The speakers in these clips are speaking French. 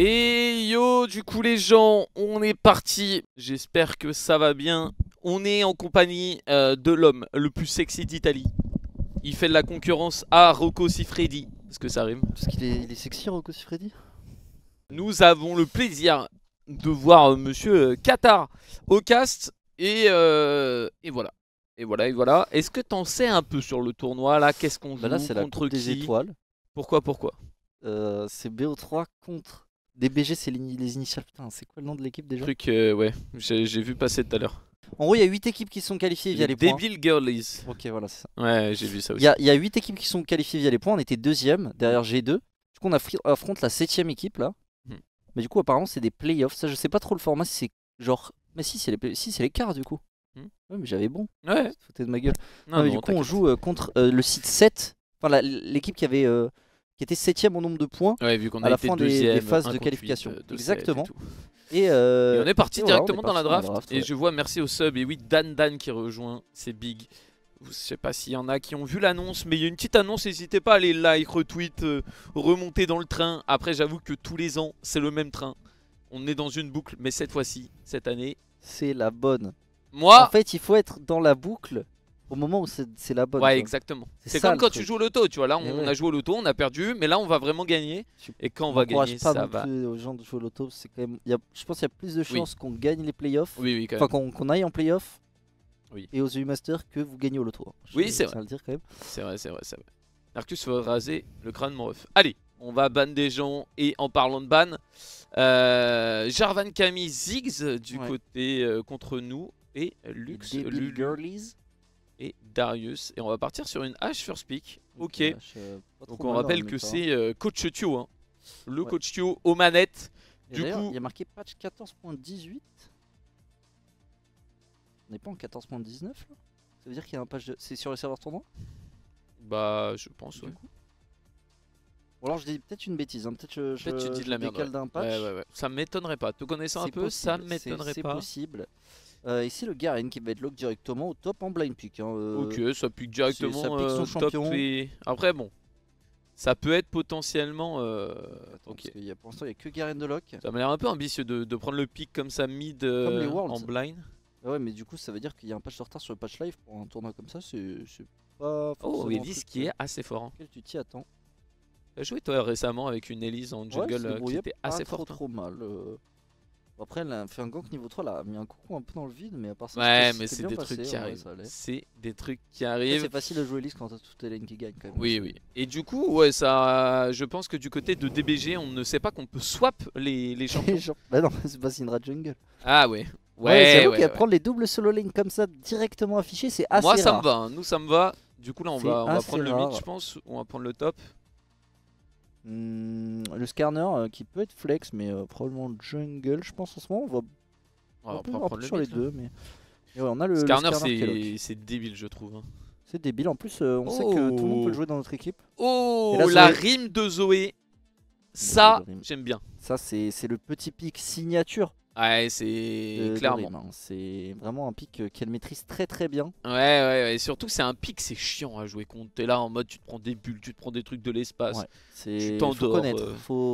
Et yo, du coup les gens, on est parti. J'espère que ça va bien. On est en compagnie de l'homme le plus sexy d'Italie. Il fait de la concurrence à Rocco Siffredi. Est-ce que ça rime? Parce qu'il est sexy, Rocco Siffredi. Nous avons le plaisir de voir monsieur Qatar au cast. Et voilà. Et voilà. Est-ce que t'en sais un peu sur le tournoi là? Qu'est-ce qu'on joue? Bah là, c'est la Contre Coupe des qui? Étoiles. Pourquoi? C'est BO3 contre DBG, c'est les initiales. Putain, c'est quoi le nom de l'équipe déjà? Truc, ouais, j'ai vu passer tout à l'heure. En gros, il y a 8 équipes qui sont qualifiées via Les les points. Débiles Girlies. Ok, voilà, c'est ça. Ouais, j'ai vu ça aussi. Il y a 8 équipes qui sont qualifiées via les points. On était deuxième derrière G2. Du coup, on affronte la 7ème équipe là. Hmm. Mais du coup, apparemment, c'est des playoffs. Ça, je sais pas trop le format. Si c'est genre. Mais si, c'est les quarts du coup. Ouais, mais j'avais bon. Ouais. Foutez de ma gueule. Non, Mais du coup, on joue contre le site 7. Enfin, l'équipe qui était 7ème en nombre de points. Ouais, vu qu'on à a la été fin deuxième, des phases 1 de contre qualification. 8, 2-7 Exactement. et tout. Et Et on est parti voilà, directement dans la draft. Et ouais. je vois merci au sub. Et oui, Dan qui rejoint. C'est big. Je sais pas s'il y en a qui ont vu l'annonce, mais il y a une petite annonce. N'hésitez pas à aller like, retweet, remonter dans le train. Après, j'avoue que tous les ans, c'est le même train. On est dans une boucle, mais cette fois-ci, cette année, c'est la bonne. moi. En fait, il faut être dans la boucle au moment où c'est la bonne. Ouais, exactement. C'est comme quand tu joues au loto, tu vois. Là, on a joué au loto, on a perdu, mais là, on va vraiment gagner. Et quand on va gagner, pas ça non va. plus aux gens de jouer au loto. C'est quand même. Je pense qu'il y a plus de chances qu'on gagne les playoffs. Oui, quand même. Enfin, qu'on aille en playoffs. Oui. Et aux EU Masters que vous gagnez au loto. Oui, c'est vrai. À le dire quand même. C'est vrai. Arcus va raser le crâne, mon ref. Allez, on va ban des gens. Et en parlant de ban, Jarvan Camille Ziggs du côté contre nous. Et Lux, Lulu et Darius. Et on va partir sur une H first pick. Ok. Donc on rappelle que c'est Coach Tio. Hein. Le Coach Tio aux manettes. Du coup, il y a marqué patch 14.18. On n'est pas en 14.19 là? Ça veut dire qu'il y a un patch de. C'est sur le serveur tournoi? Bah, je pense, ouais. Ou alors je dis peut-être une bêtise, hein. Peut-être tu dis de la merde. D'un patch. Ouais. Ça m'étonnerait pas. Te connaissant un peu, ça m'étonnerait pas. C'est possible. Ici le Garen qui va être lock directement au top en blind pick. Hein. Ok, ça pique directement. Ça pique son champion. Après, bon. Ça peut être potentiellement. Attends, parce pour l'instant, il n'y a que Garen de lock. Ça m'a l'air un peu ambitieux de prendre le pick comme ça mid en blind. Ouais, mais du coup, ça veut dire qu'il y a un patch de retard sur le patch live pour un tournoi comme ça. C'est pas forcément. Oh, Elise qui est assez fort. Hein. Tu t'y attends. Tu as joué toi récemment avec une Elise en jungle qui était assez forte. Trop mal. Après, elle a fait un gank niveau 3, elle a mis un coucou un peu dans le vide, mais à part ça, ouais, mais c'est des trucs qui arrivent. C'est des trucs qui arrivent. C'est facile de jouer Elise quand t'as toutes les lanes qui gagnent quand même. Oui. Et du coup, ouais, ça, je pense que du côté de DBG, on ne sait pas qu'on peut swap les champions. Bah non, c'est pas Syndra jungle. Ah ouais. J'avoue qu'à prendre les doubles solo lane comme ça directement affichés, c'est assez rare. Moi, ça me va. Nous, ça me va. Du coup, là, on va prendre le mid, je pense. Ou on va prendre le top. Le Skarner qui peut être flex, mais probablement jungle, je pense en ce moment. On va prendre sur les deux, mais ouais, on a le Skarner, c'est débile, je trouve. Hein. C'est débile. En plus, on sait que tout le monde peut le jouer dans notre équipe. Oh, la rime de Zoé, ça, j'aime bien. Ça, c'est le petit pic signature. Ouais, c'est clairement. C'est vraiment un pic qu'elle maîtrise très très bien. Ouais. Et surtout, c'est un pic, c'est chiant à jouer contre. T'es là en mode, tu te prends des bulles, tu te prends des trucs de l'espace. Ouais, tu t'endors.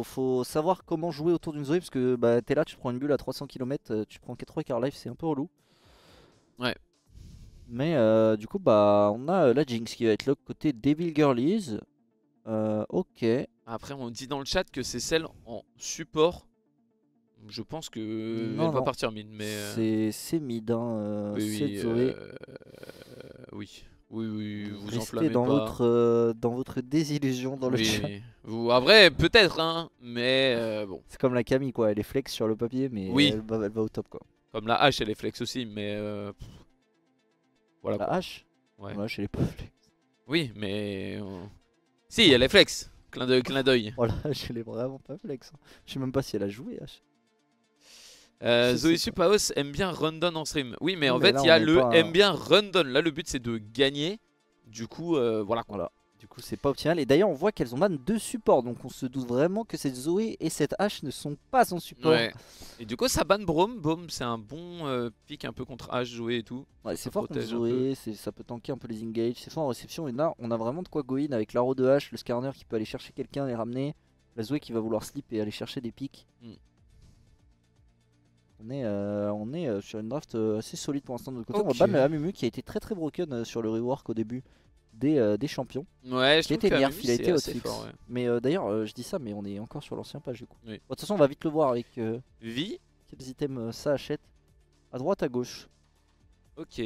Faut savoir comment jouer autour d'une Zoé parce que bah, t'es là, tu te prends une bulle à 300 km, tu prends 4 quarts life, c'est un peu relou. Ouais. Mais du coup, bah, on a la Jinx qui va être là côté Devil Girlies. Ok. Après, on dit dans le chat que c'est celle en support. Je pense que elle va partir mid, mais c'est mid, hein. Oui, Zoé. Oui, vous enflammez pas. Dans votre désillusion dans le chat. Vous, en vrai, peut-être, hein, mais bon. C'est comme la Camille, quoi. Elle est flex sur le papier, mais elle va au top, quoi. Comme la hache, elle est flex aussi, mais voilà. La hache. Ouais. La hache, elle est pas flex. Oui, mais si, elle est flex. Clin d'œil. Voilà, elle est vraiment pas flex. Je sais même pas si elle a joué hache. Zoé Supaos aime bien rundown en stream. Oui, mais en fait, il y a le aime bien rundown. Là, le but, c'est de gagner. Du coup, voilà. Du coup, c'est pas optimal. Et d'ailleurs, on voit qu'elles ont ban 2 supports. Donc, on se doute vraiment que cette Zoé et cette H ne sont pas en support. Ouais. Et du coup, ça ban Braum. Braum, c'est un bon pick un peu contre H, Zoé et tout. Ouais, c'est fort contre Zoé. Ça peut tanker un peu les engages. C'est fort en réception. Et là, on a vraiment de quoi go in avec l'arrow de H, le Skarner qui peut aller chercher quelqu'un et ramener. La Zoé qui va vouloir slip et aller chercher des pics. On est sur une draft assez solide pour l'instant de notre côté. On va ban le Amumu qui a été très broken sur le rework au début des champions. Ouais, je trouve que nerf, il a été hotfix. fort, ouais. Mais d'ailleurs, je dis ça, mais on est encore sur l'ancien page du coup. Oui. De toute façon, on va vite le voir avec Vi. quels items ça achète. À droite, à gauche. Ok.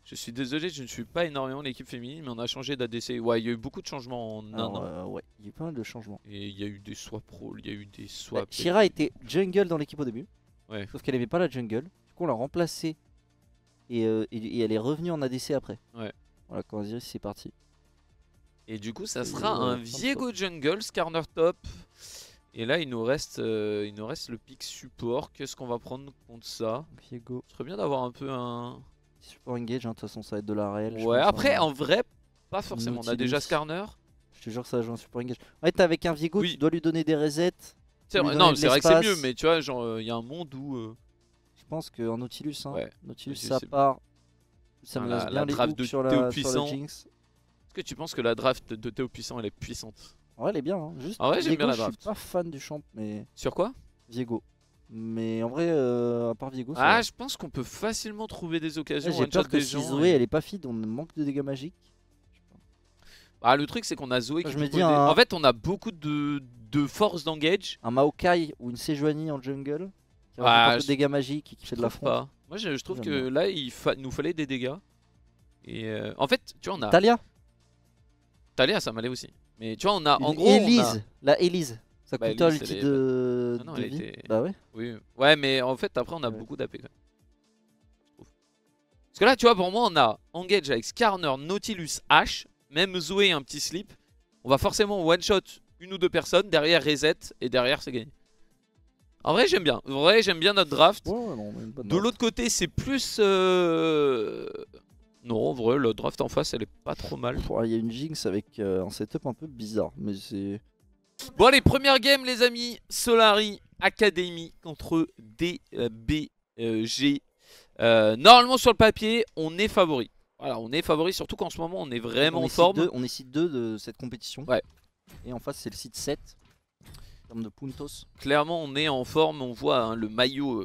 Je suis désolé, je ne suis pas énormément l'équipe féminine, mais on a changé d'ADC. Ouais, il y a eu beaucoup de changements en un an. Ouais, il y a eu pas mal de changements. Et il y a eu des swaps pro, il y a eu des swaps. Shira était jungle dans l'équipe au début. Ouais. Sauf qu'elle aimait pas la jungle. Du coup, on l'a remplacée. Et elle est revenue en ADC après. Ouais. Voilà, quand Osiris c'est parti. Et du coup, ça sera un Viego jungle, Skarner top. Et là, il nous reste le pick support. Qu'est-ce qu'on va prendre contre ça? Viego. Ce serait bien d'avoir un peu un support engage, hein, de toute façon, ça va être de la réelle. Ouais, après, en vrai, pas forcément. Nautilus. On a déjà Skarner. Je te jure que ça va jouer un support engage. Ouais, t'es avec un Viego, tu dois lui donner des resets. Non, c'est vrai que c'est mieux, mais tu vois, genre, il y a un monde où. Je pense qu'en Nautilus, hein, ouais. Nautilus, ça part. Ça me laisse bien les hooks sur la Jinx. Est-ce que tu penses que la draft de Théo Puissant, elle est puissante? Ouais, elle est bien. Hein. Juste, ah ouais, j'aime bien la draft. Je suis pas fan du champ, mais. Sur quoi? Viego. Mais en vrai, à part Viego. Ah, je pense qu'on peut facilement trouver des occasions. J'ai peur que si Zoé, elle est pas feed, on manque de dégâts magiques. Ah, le truc, c'est qu'on a Zoé qui me dis en fait, on a beaucoup de force d'engage. Un Maokai ou une Sejuani en jungle qui a un peu de dégâts magiques et qui fait de la front. Moi, je trouve que là, il nous fallait des dégâts. Et en fait, tu vois, on a. Talia, ça m'allait aussi. Mais tu vois, on a en gros. Elise, la Elise. Ça coûte un l'ulti de. Non, vie. Bah ouais. Oui. Ouais, mais en fait, après, on a beaucoup d'AP quand même. Parce que là, tu vois, pour moi, on a engage avec Skarner, Nautilus, H. Même Zoé, un petit slip. On va forcément one-shot une ou deux personnes. Derrière, reset. Et derrière, c'est gagné. En vrai, j'aime bien. En vrai, j'aime bien notre draft. Ouais, non, une bonne de l'autre côté, c'est plus. Non, en vrai, la draft en face, elle est pas trop mal. Il y a une Jinx avec un setup un peu bizarre, mais c'est. Bon, allez, première game, les amis. Solari Academy contre DBG. Normalement, sur le papier, on est favori. Voilà, on est favori, surtout qu'en ce moment, on est vraiment en forme. On est site 2 de cette compétition. Ouais. Et en face, c'est le site 7. En termes de puntos. Clairement, on est en forme. On voit hein, le maillot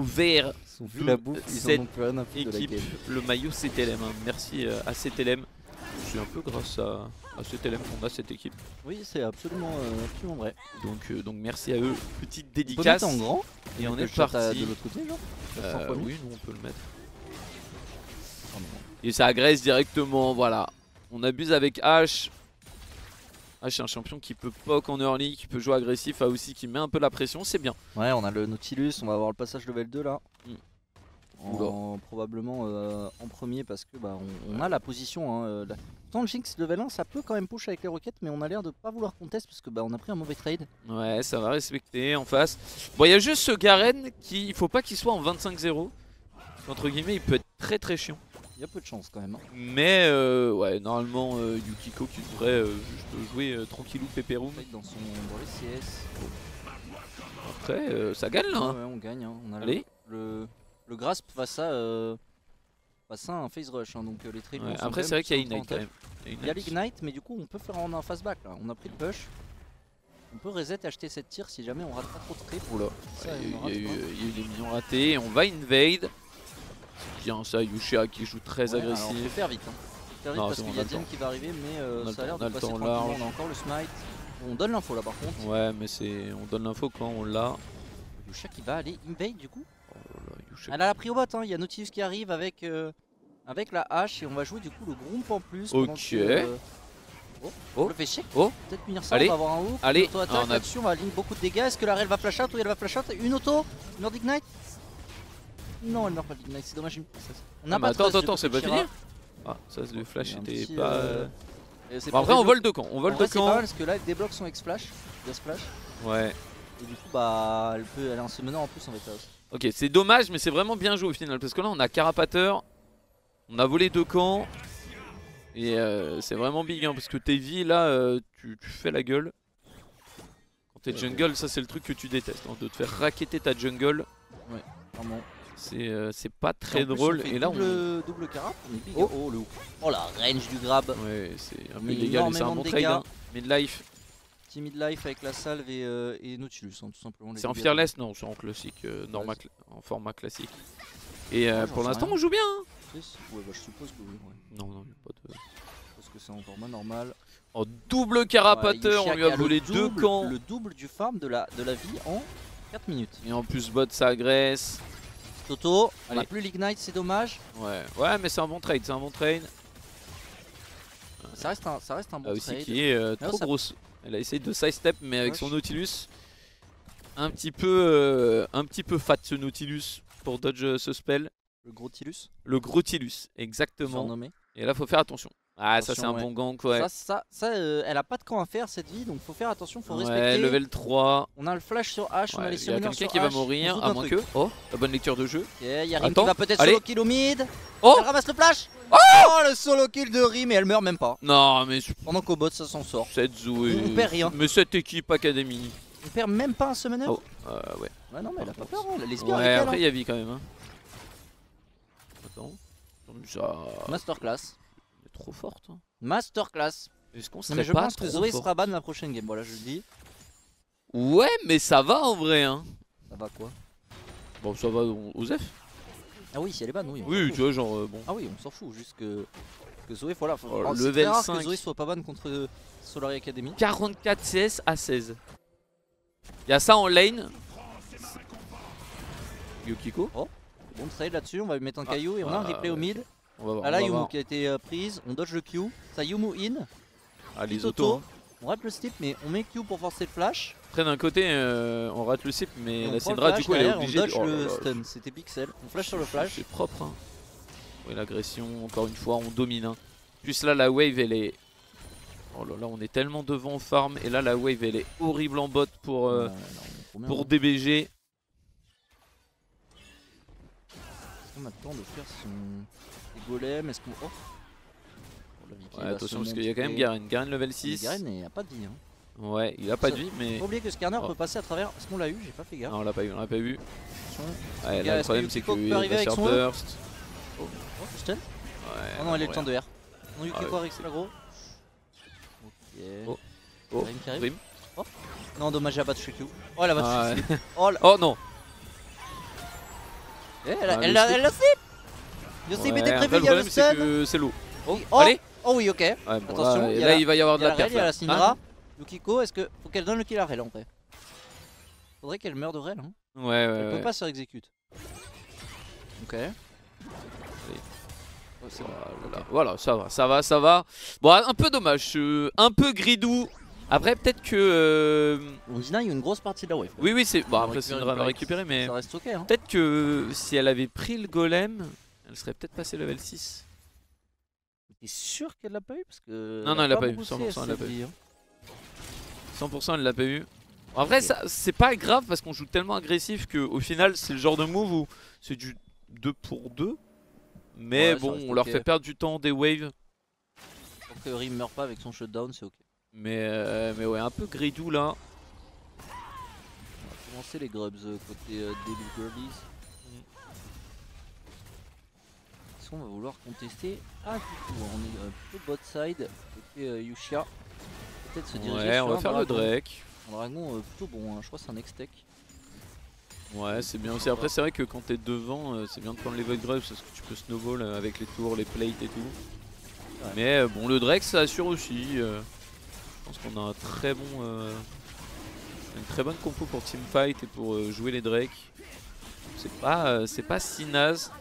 vert. Ils ont vu la bouffe, ils en ont plus rien à foutre de la game. Le maillot CTLM. Hein. Merci à CTLM. C'est un peu grâce à CTLM qu'on a cette équipe. Oui, c'est absolument vrai. Donc merci à eux. Petite dédicace. On peut mettre en grand. Et on est parti. De l'autre côté, genre oui, nous on peut le mettre. Et ça agresse directement, voilà. On abuse avec H. H c'est un champion qui peut poke en early, qui peut jouer agressif, A aussi qui met un peu la pression, c'est bien. Ouais, on a le Nautilus, on va avoir le passage level 2 là. Probablement en premier parce que on a la position. Hein, Tant le Jinx level 1, ça peut quand même push avec les roquettes, mais on a l'air de pas vouloir contest parce que on a pris un mauvais trade. Ouais, ça va respecter en face. Bon, il y a juste ce Garen qui, il faut pas qu'il soit en 25-0. Entre guillemets, il peut être très chiant. Il y a peu de chance quand même. Hein. Mais ouais, normalement Yukiko qui devrait juste jouer tranquillou pépéroum dans les CS. Après, ça gagne là. Hein. Ouais, on gagne. Hein. On a allez. Le grasp face à un phase rush, hein, donc les trades. Ouais, après, c'est vrai qu'il y a Ignite quand même. Il y a l'Ignite, mais du coup, on peut faire en un fast back là. On a pris le push. On peut reset et acheter cette tir si jamais on rate pas trop de trades. Oula, il y a eu des millions ratés. On va invade. C'est bien ça, Yushia qui joue très agressif. On peut faire vite. Hein. Parce qu'il y a Zen qui va arriver, mais ça a l'air de passer tranquillement. On a encore le smite. On donne l'info là par contre. Ouais, mais on donne l'info quand on l'a. Yushia qui va aller invade du coup. Elle a la prio bot, hein. Il y a Nautilus qui arrive avec la hache et on va jouer du coup le Gromp en plus. Ok. On le fait chier. Peut-être punir ça, on va avoir un hook. Allez, on va link beaucoup de dégâts. Est-ce que la Rel va flash out? Oui, elle va flash out. Une auto, une Nordic Knight. Non, elle meurt pas d'Ignite, c'est dommage. On a pas attends, c'est pas fini. Ah, ça le flash était pas. Bon, après, on vole de camp. On vole de camp. C'est pas mal parce que là, elle débloque son X-Flash. Splash. Ouais. Et du coup, elle est en summoner en plus en fait. Ok, c'est dommage, mais c'est vraiment bien joué au final. Parce que là, on a Carapateur. On a volé 2 camps. Et c'est vraiment big, hein, parce que tes vies là, tu fais la gueule. Quand t'es jungle, ça c'est le truc que tu détestes, hein, de te faire racketter ta jungle. Ouais, vraiment. C'est pas très En plus, drôle. on fait Et là, double carape, on est big. Oh. Oh, le ouf. Oh la range du grab. Ouais, c'est un peu Mais illégal, mais c'est un énormément bon de trade. dégâts. Hein. Midlife, Petit midlife avec la salve et Nautilus, hein, tout simplement. les c'est en dégâts. fearless, non, c'est en classique, normal, en format classique. Et j'en pour sais l'instant, rien. on joue bien. Hein. Ouais, bah je suppose que oui. Ouais. Non, non, il y a pas de. Parce que c'est en format normal. En double carapateur, Ouais, on lui a Yushia volé le 2 double- camps. Le double du farm de la vie en 4 minutes. Et en plus, bot s'agresse. Toto, on Allez. a plus l'ignite, c'est dommage. Ouais, mais c'est un bon trade, c'est un bon trade. Ça reste un bon Aussi trade. qui est Mais trop ça- grosse. Elle a essayé de sidestep, mais avec Wesh. son Nautilus, un petit peu fat ce Nautilus pour dodge ce spell. Le gros Tilus, Le gros Tilus, exactement. surnommé. Et là, faut faire attention. Ah, ça, Attention, c'est un ouais. bon gank, ouais. Elle a pas de camp à faire cette vie, donc faut faire attention, faut Ouais, respecter. level 3. On a le flash sur H, on a Ouais, les il y a summoners quelqu'un sur qui va H, mourir, on se à doute moins d'un que. truc. Oh, la bonne lecture de jeu. Ok, y a Rim Attends, qui va peut-être allez. solo kill au mid. Oh, Elle ramasse le flash. Oh, le solo kill de Rim et elle meurt même pas. non, mais Pendant qu'au bot ça s'en sort. cette Zoé. On perd rien. Mais cette équipe Academy. On perd même pas un summoner. Oh, ouais. Ouais, non, mais elle a pas peur, hein, elle laisse bien Ouais, avec elle, après, hein. il y a vie quand même. Hein. Attends. Ça. Masterclass. Elle est trop forte. Hein. Masterclass. Est-ce qu'on Non, serait mais je pas pense que trop Zoé fort sera ban la prochaine game, voilà, je le dis. Ouais, mais ça va en vrai. Hein. Ça va quoi? Bon, ça va aux F. Ah oui, si elle est ban, oui. on s'en Oui, fout. tu vois, genre, bon. Ah oui, on s'en fout, juste que Zoé, voilà. Oh, Alors, c'est level très rare 5. que Zoé soit pas ban contre Solari Academy. 44 CS à 16. Il y a ça en lane. Yukiko. Bon trade là-dessus, on va lui mettre un caillou et on a un replay au ouais. mid. On va voir. Ah on là, va Yumu voir. qui a été prise, on dodge le Q, ça Yumu in, Ah, les Toto. autos. Hein. On rate le slip mais on met Q pour forcer le flash. Après, d'un côté, on rate le sip, mais Et on la prend le Syndra, du flash coup, elle est derrière, obligée on dodge de. le là là. stun, c'était pixel. On flash sur le flash. C'est propre. Hein. Oui, l'agression, encore une fois, on domine. Hein. Plus là, la wave, elle est. Oh là là, on est tellement devant en farm. Et là, la wave, elle est horrible en bot pour, Ouais, non, on est trop bien, pour hein. DBG. Est-ce qu'on a le temps de faire son golem? Est-ce qu'on. Oh, la Vicky Ouais, va attention, se parce qu'il y a quand même montrer. Garen. Garen level Mais 6. Garen il a pas de vie. Hein. Ouais, il a pas de Ça- vie, mais. Faut oublier que Skarner Oh. peut passer à travers. Est-ce qu'on l'a eu? J'ai pas fait gaffe. Non, on l'a pas eu, on l'a pas eu. Attention. Ouais, Gars, là, le est-ce problème, que c'est Yukiko qu'il peut arriver va avec faire son E burst. Oh, stun. Ouais, Oh non, il a eu le ouais. temps de R. Non, Yukiko ouais, avec c'est- l'agro. Ok. Oh. Oh, Rim qui arrive. Rim. Non, dommage, elle a battu chez Q. Oh, elle a battu Ah, chez ouais. Slip. Oh, Oh non. elle Ah, a le elle slip. l'a slip. Le slip Ouais, était après, prévu, il le y a le problème, c'est stun. que c'est lourd. Oh, Oh. allez. Oh oui, ok. Ouais, bon, Attention, là, il y a là, la- il va y avoir Il de y a la la perf. Rel, il y a là. la Syndra. Ah, Yukiko, est-ce que. Faut qu'elle donne le kill à Rel en vrai. Faudrait qu'elle meure de Rel. Hein. ouais, Elle ouais. peut pas se exécute. Ok. Oh, c'est bon. Voilà, ça va. Bon, un peu dommage, un peu gridou. Après, peut-être que. On deny une grosse partie de la wave. Oui, c'est. Bon, On après, récupère c'est une une va break. récupérer, mais. Ça reste ok. Hein. Peut-être que si elle avait pris le golem, elle serait peut-être passée level 6. T'es sûr qu'elle l'a pas eu? Parce que. Non, non, elle l'a pas eu, beaucoup 100% CS, elle l'a cette pas eu. vie, hein. 100% elle l'a pas eu. En vrai, Ok. ça c'est pas grave parce qu'on joue tellement agressif qu'au final, c'est le genre de move où c'est du 2 pour 2. Mais Ouais, ça bon, reste on leur ok. fait perdre du temps, des waves. Pour que Rim meurt pas avec son shutdown, c'est ok. Mais ouais, un peu gridou là. On va commencer les grubs côté début girlies. Est-ce qu'on va vouloir contester? Ah, du coup, on est plutôt bot side côté Yushia. Peut-être se diriger Ouais, sur on va un faire le dragon. Drake. Un dragon plutôt bon, hein. Je crois que c'est un next-tech. Ouais, c'est bien aussi. Après, c'est vrai que quand t'es devant, c'est bien de prendre les void grubs parce que tu peux snowball avec les tours, les plates et tout. Ouais. Mais bon, le Drake ça assure aussi. Je pense qu'on a un très bon, une très bonne compo pour teamfight et pour jouer les Drake. C'est pas si naze.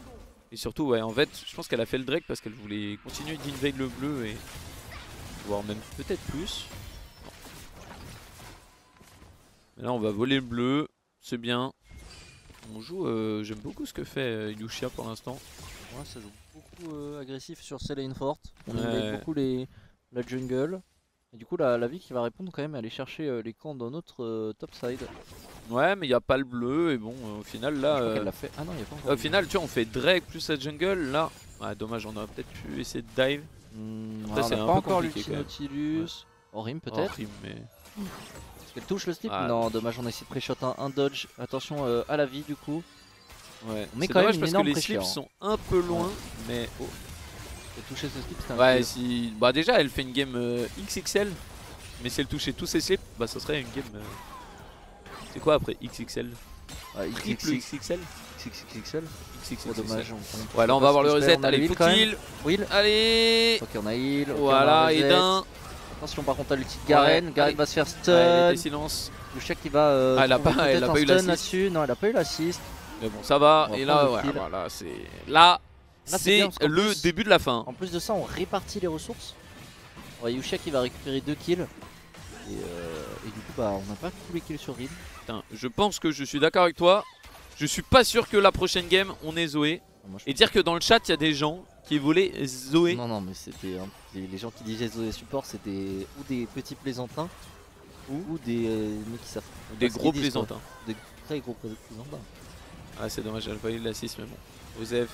Et surtout, ouais, en fait, je pense qu'elle a fait le Drake parce qu'elle voulait continuer d'invade le bleu et voire même peut-être plus. Non. Mais là, on va voler le bleu, c'est bien. On joue, j'aime beaucoup ce que fait Yushia pour l'instant. Ouais, ça joue beaucoup agressif sur ces lanes fortes. On Ouais. invade beaucoup la jungle. Et du coup, la vie qui va répondre quand même à aller chercher les camps dans notre top side. Ouais, mais il n'y a pas le bleu et bon, au final là. Je crois qu'elle l'a fait. Ah non, il n'y a pas encore. Au final, tu vois, on fait Drake plus la jungle. Là, ouais, dommage, on aurait peut-être pu essayer de dive. Après, c'est c'est un pas peu encore compliqué, l'ulti quand même. Nautilus. Oh, Rim Oh, peut-être. rime, mais. Est-ce qu'elle touche le slip? Ah, Non, dommage, on a essayé de pré-shot un dodge. Attention à la vie du coup. Ouais. On met C'est quand même dommage une parce que énorme les pression. slips sont un peu loin, mais oh. J'ai touché ce slip, c'était un Ouais, kill. si. Bah, déjà, elle fait une game XXL, mais si elle touchait tous ses slips, bah, ça serait une game. C'est quoi après XXL? Triple XXL? XXL. XXL. Dommage. Ouais, là on va avoir le reset. On a Allez, le faut heal quand même. kill. Will. Allez. Ok, on a heal. ok, on a Voilà, et reset. d'un. Attention par contre à l'ulti de Garen. Ouais, Garen allez. va se faire Ouais, stun. était silence. Yushak qui va. Ah, elle a trouver pas- elle peut-être a un pas eu stun l'assist. là-dessus. Non, elle a pas eu l'assist. Mais bon, ça va. On va Et prendre là, le ouais, kill. voilà, c'est. Là, c'est c'est bien, parce qu'en le plus- début de la fin. En plus de ça, on répartit les ressources. Ouais, Yushak qui va récupérer 2 kills. Et du coup, bah, on n'a pas tous les kills sur Rim. Putain, je pense que je suis d'accord avec toi. Je suis pas sûr que la prochaine game on ait Zoé. Moi, je Et dire que dans le chat il y a des gens qui voulaient Zoé. Non, mais c'était les gens qui disaient Zoé support, c'était ou des petits plaisantins ou des mecs qui savent. Des pas ce gros qu'ils disent, quoi. plaisantins. Des très gros plaisantins. Ah, c'est dommage, elle a pas eu l'assist, mais bon. Osef.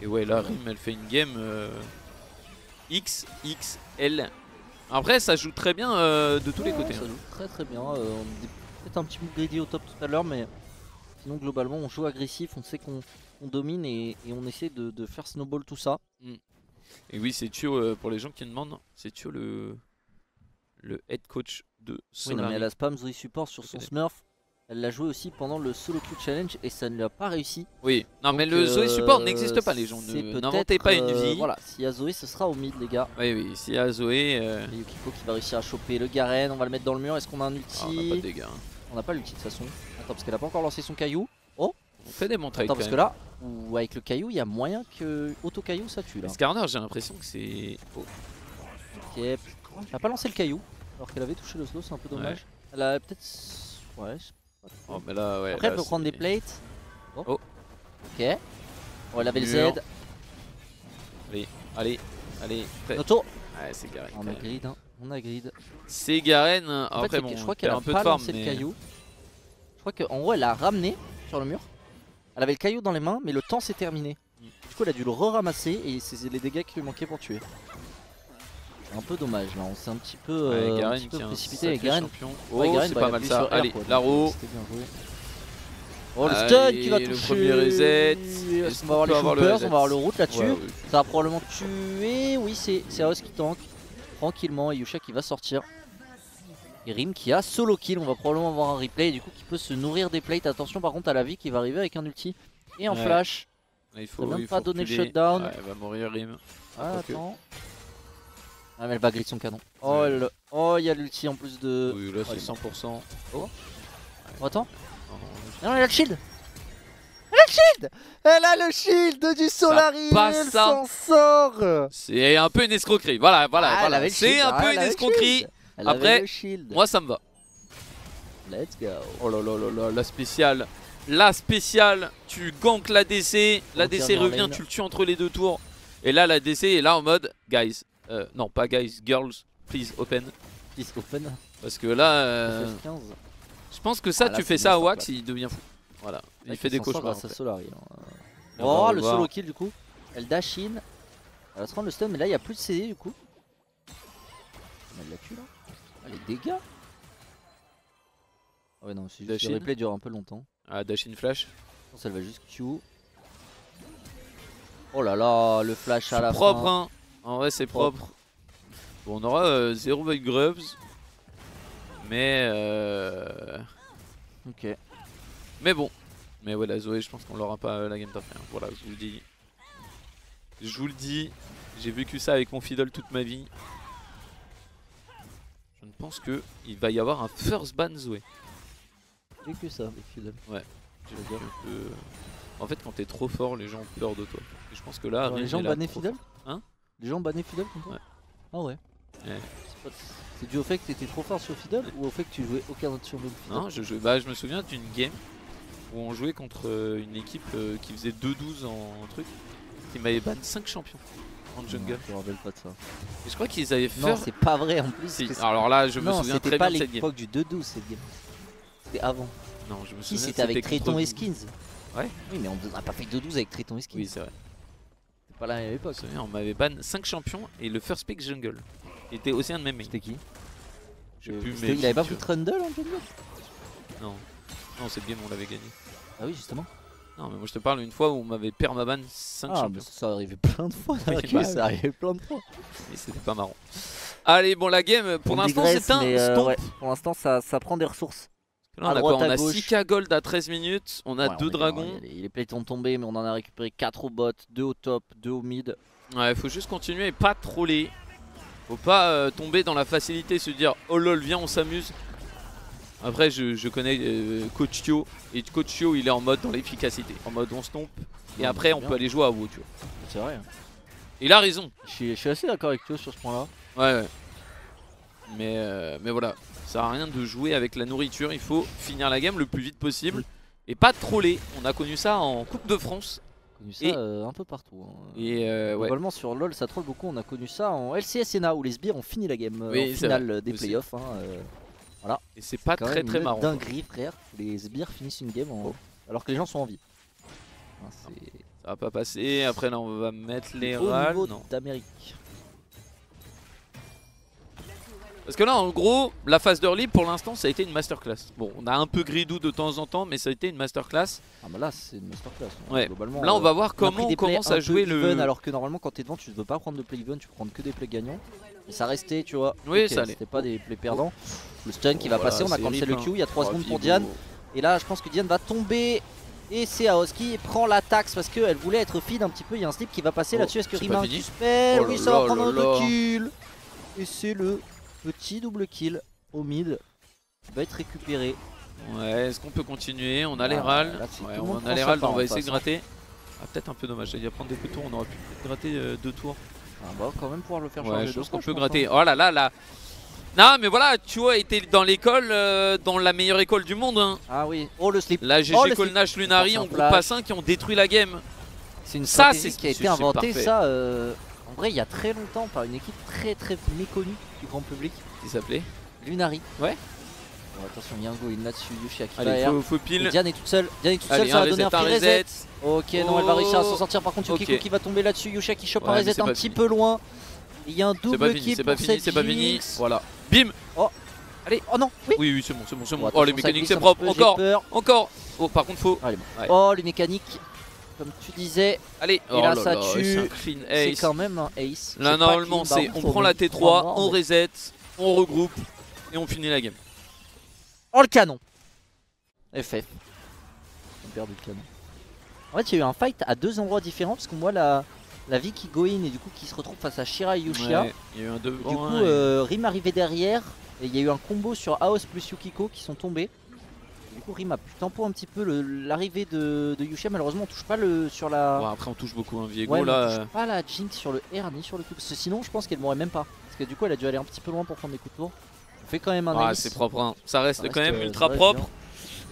Et ouais, là, Rim elle fait une game XXL. Après, ça joue très bien de tous les côtés. Ça Hein. joue très bien. On est peut-être un petit peu greedy au top tout à l'heure, mais sinon, globalement, on joue agressif, on sait qu'on domine et on essaie de faire snowball tout ça. Et oui, c'est Thio, pour les gens qui demandent, c'est Thio le head coach de Oui, non, Solari. mais elle a spam Zoé support sur son Smurf. Elle l'a joué aussi pendant le solo queue challenge et ça ne lui a pas réussi. Oui, non, mais Donc, le Zoé support n'existe pas, les gens. c'est N'inventez pas une vie. Voilà, s'il y a Zoé, ce sera au mid, les gars. Oui, s'il y a Zoé. Et Yukiko qui va réussir à choper le Garen, on va le mettre dans le mur. Est-ce qu'on a un ulti? Ah, on n'a pas de dégâts. Hein. On n'a pas l'ulti de toute façon. Attends, parce qu'elle a pas encore lancé son caillou. On fait des montres avec Attends, parce que là, ou avec le caillou, il y a moyen que auto caillou ça tue là. Skarner, j'ai l'impression que c'est. Oh. Ok, elle a pas lancé le caillou alors qu'elle avait touché le slow, c'est un peu dommage. Elle a peut-être. Ouais, je sais pas trop. Oh, mais là, ouais. Après, là, elle peut prendre c'est- des plates. Oh. Oh. Ok. Oh, elle avait le Mur. Z. Allez. Prêt. Auto. Ouais, c'est Garen. On a grid, hein. On a grid. C'est Garen. En Après, fait, bon, je crois qu'elle qu'elle a a un peu pas de forme. lancé le Mais... caillou. Je crois qu'en gros, elle l'a ramené sur le mur. Elle avait le caillou dans les mains, mais le temps s'est terminé. Du coup, elle a dû le re-ramasser et c'est les dégâts qui lui manquaient pour tuer. C'est un peu dommage là, on s'est un petit peu, Ouais, Garen un petit peu qui est un précipité. Et sacré Garen, champion. ouais, Oh, Garen, c'est bah, pas il a mal appuyé ça. sur R, Allez, quoi, donc, Laro. c'était bien joué. Oh, le stun qui va Allez, toucher. le premier reset. Est-ce qu'on va avoir les avoir le shooters? reset? On va avoir le route là-dessus. Ouais, Ça va probablement tuer. Oui, c'est Aos qui tank tranquillement. Et Yusha qui va sortir. Et Rim qui a solo kill. On va probablement avoir un replay. Et du coup, qui peut se nourrir des plates. Attention par contre à la vie qui va arriver avec un ulti. Et en Ouais. flash. Il Ça vient de il pas donner le reculer. shutdown. Ouais, elle va mourir, Rim. Ah, Ok. attends. Ah, mais elle va grid son canon. Oh, Ouais. oh, il y a l'ulti en plus de. Oui, là, c'est Ouais. 100%. Oh, attends. Non, Non, elle a le shield. Elle a le shield. Elle a le shield du Solari. passe, Elle ça. s'en sort. c'est un peu une escroquerie. Voilà. Ah, elle avait le C'est shield, un ah, peu elle une avait le escroquerie. shield. Elle Après, avait le shield. Moi, ça me va. Let's go. Oh là là là là, la spéciale. La spéciale, tu ganks l'ADC. L'ADC tire dans revient, lane. tu le tues entre les deux tours. Et là, l'ADC est là en mode, guys. Non, pas guys, girls, please open. Please open. Parce que là, FF15. je pense que ça, Ah, là, tu c'est fais ça à masterclass. Wax, il devient fou. Voilà, il Ouais, fait des s'en sort cauchemars. grâce en à fait. Solari. Et on va Oh, le revoir. solo kill du coup. Elle dash in. Elle va se prendre le stun, mais là il n'y a plus de CD du coup. Elle la tue là. Ah, les dégâts. Ah ouais, non, c'est juste Dash le in. replay dure un peu longtemps. Ah, dash in flash. Je pense qu'elle va juste Q. Oh là là, le flash à la Propre, fin. hein. En vrai, c'est propre. Bon, on aura 0 Void Grubs. Mais Ok. Mais bon. Mais ouais, la Zoé, je pense qu'on l'aura pas la game top 1. Voilà, je vous le dis. Je vous le dis. J'ai vécu ça avec mon Fiddle toute ma vie. Je ne pense que il va y avoir un first ban Zoé. J'ai que ça avec Fiddle. Je veux dire que... En fait, quand t'es trop fort, les gens ont peur de toi. Et je pense que là, Alors, les Rim gens est là bannaient trop Fiddle. fort. Hein? Les gens bannaient Fiddle comme ça. Ouais. Ah ouais. Ouais. C'est dû au fait que t'étais trop fort sur Fiddle ou au fait que tu jouais aucun autre champion de Fiddle? Non, je me souviens d'une game où on jouait contre une équipe qui faisait 2-12 en truc, qui m'avait ban 5 champions en jungle. Non, je me rappelle pas de ça. Et je crois qu'ils avaient fait... Non, c'est pas vrai en plus. Si, que c'est- alors là, je me non, souviens c'était très pas bien de cette game. l'époque du 2-12 cette game. C'était avant. Non, je me Si, souviens. c'était avec contre Triton et vous. Skins. Ouais. Oui, mais on n'a pas fait 2-12 avec Triton et Skins. Oui, c'est vrai. C'est pas la même Je époque. me souviens, on m'avait ban 5 champions et le first pick jungle était aussi un de mes mains. C'était qui Je sais plus, Il avait pas tu pris Trundle en jungle? vois. Non, cette game on l'avait gagné. Ah oui, justement. Non, mais moi je te parle une fois où on m'avait permaban 5 Ah, mais champions. ça arrivait plein de fois. Oui, Dans la bah, queue, ça arrivait plein de fois. Et c'était pas marrant. Allez, bon, la game, pour On l'instant, digresse, c'est un mais, stomp. ouais, pour l'instant, ça prend des ressources. Là, À droite, on à a gauche. 6k gold à 13 minutes. On a Ouais, 2 on est dragons. bien, les plates ont tombé, mais on en a récupéré 4 au bot, 2 au top, 2 au mid. Ouais, faut juste continuer et pas troller. Faut pas tomber dans la facilité, se dire oh lol, viens, on s'amuse. Après, je connais Coach Tio. Et Coach Tio, il est en mode dans l'efficacité. En mode on stomp. Et après, on peut aller jouer à WoW, tu vois. C'est vrai. Il a raison. Je suis assez d'accord avec toi sur ce point-là. Ouais, ouais. Mais voilà, ça sert à rien de jouer avec la nourriture. Il faut finir la game le plus vite possible. Et pas troller. On a connu ça en Coupe de France. On a connu ça un peu partout. Hein. Et ouais. Globalement sur LoL ça troll beaucoup, on a connu ça en LCS/NA où les sbires ont fini la game Oui, en finale des aussi. playoffs. Hein, voilà. Et c'est pas très très marrant. Dinguerie frère, les sbires finissent une game alors que les gens sont en vie. Hein, ça va pas passer, après là on va mettre les au râles. niveau d'Amérique. Parce que là en gros, la phase d'early pour l'instant ça a été une masterclass. Bon, on a un peu gridou de temps en temps, mais ça a été une masterclass. Ah bah là c'est une masterclass. Hein. Ouais. Globalement, là on va voir comment on commence à jouer le... Alors que normalement quand t'es devant tu ne veux pas prendre de play even, tu peux prendre que des plays gagnants. Et ça restait tu vois, oui, okay, ça allait. C'était pas des plays perdants. Le stun qui va passer, on a cancel le Q, il y a 3 secondes pour Vivo. Diane. Et là je pense que Diane va tomber. Et c'est Aos qui prend la taxe parce qu'elle voulait être feed un petit peu. Il y a un slip qui va passer là-dessus. Est-ce que Rima a un Q-spell? Oui, ça va prendre un double kill. Et c'est le petit double kill au mid qui va être récupéré. Ouais, est-ce qu'on peut continuer? On a les râles. Ouais, on a les râles, on va essayer de gratter. Ah, peut-être un peu dommage. Il y a prendre des couteaux, on aurait pu gratter 2 tours. Ah bah, quand même pouvoir le faire ouais, charger. Je pense qu'on peut hein. gratter. Oh là là là. Non mais voilà, tu vois, était dans l'école, dans la meilleure école du monde. Hein. Ah oui, oh le slip. La GG Colnash Lunari en groupe A5 qui ont détruit la game. C'est une stratégie qui a été inventée ça en vrai il y a très longtemps par une équipe très méconnue du grand public. Qui s'appelait Lunari. Ouais. Bon, attention, il y a un go in là-dessus, Yushia qui allez, va faut pile. Diane est toute seule, ça va donner un free reset. Ok, non, elle va réussir à s'en sortir. Par contre, Yukiko qui va tomber là-dessus. Yushia qui chope un reset un petit peu loin. Il y a un double kill. C'est pas fini, c'est pas fini. Voilà. Bim. Oh. Allez, oh non, oui, c'est bon, c'est bon. Bon, oh, les mécaniques, c'est propre. Encore. Oh, par contre, faut. Allez, bon. Ouais. Oh, les mécaniques, comme tu disais. Allez, et là, ça tue. C'est quand même un ace. Là, normalement, c'est on prend la T3, on reset, on regroupe et on finit la game. Oh, le canon. FF. On perd du canon. En fait, il y a eu un fight à 2 endroits différents parce que moi, la vie qui go in et du coup qui se retrouve face à Shira et Yushia. Ouais, il y a eu un du coup, Rim arrivait derrière et il y a eu un combo sur Aos plus Yukiko qui sont tombés. Du coup, Rim a pu tempo un petit peu l'arrivée de Yushia. Malheureusement, on touche pas sur la. Ouais, après, on touche beaucoup. Viego ouais, là. On touche pas la Jinx sur le R ni sur le Q. Parce que sinon, je pense qu'elle mourrait même pas. Parce que du coup, elle a dû aller un petit peu loin pour prendre des coups de tour. On fait quand même un ace. C'est propre. Hein. Ça reste quand même ultra propre.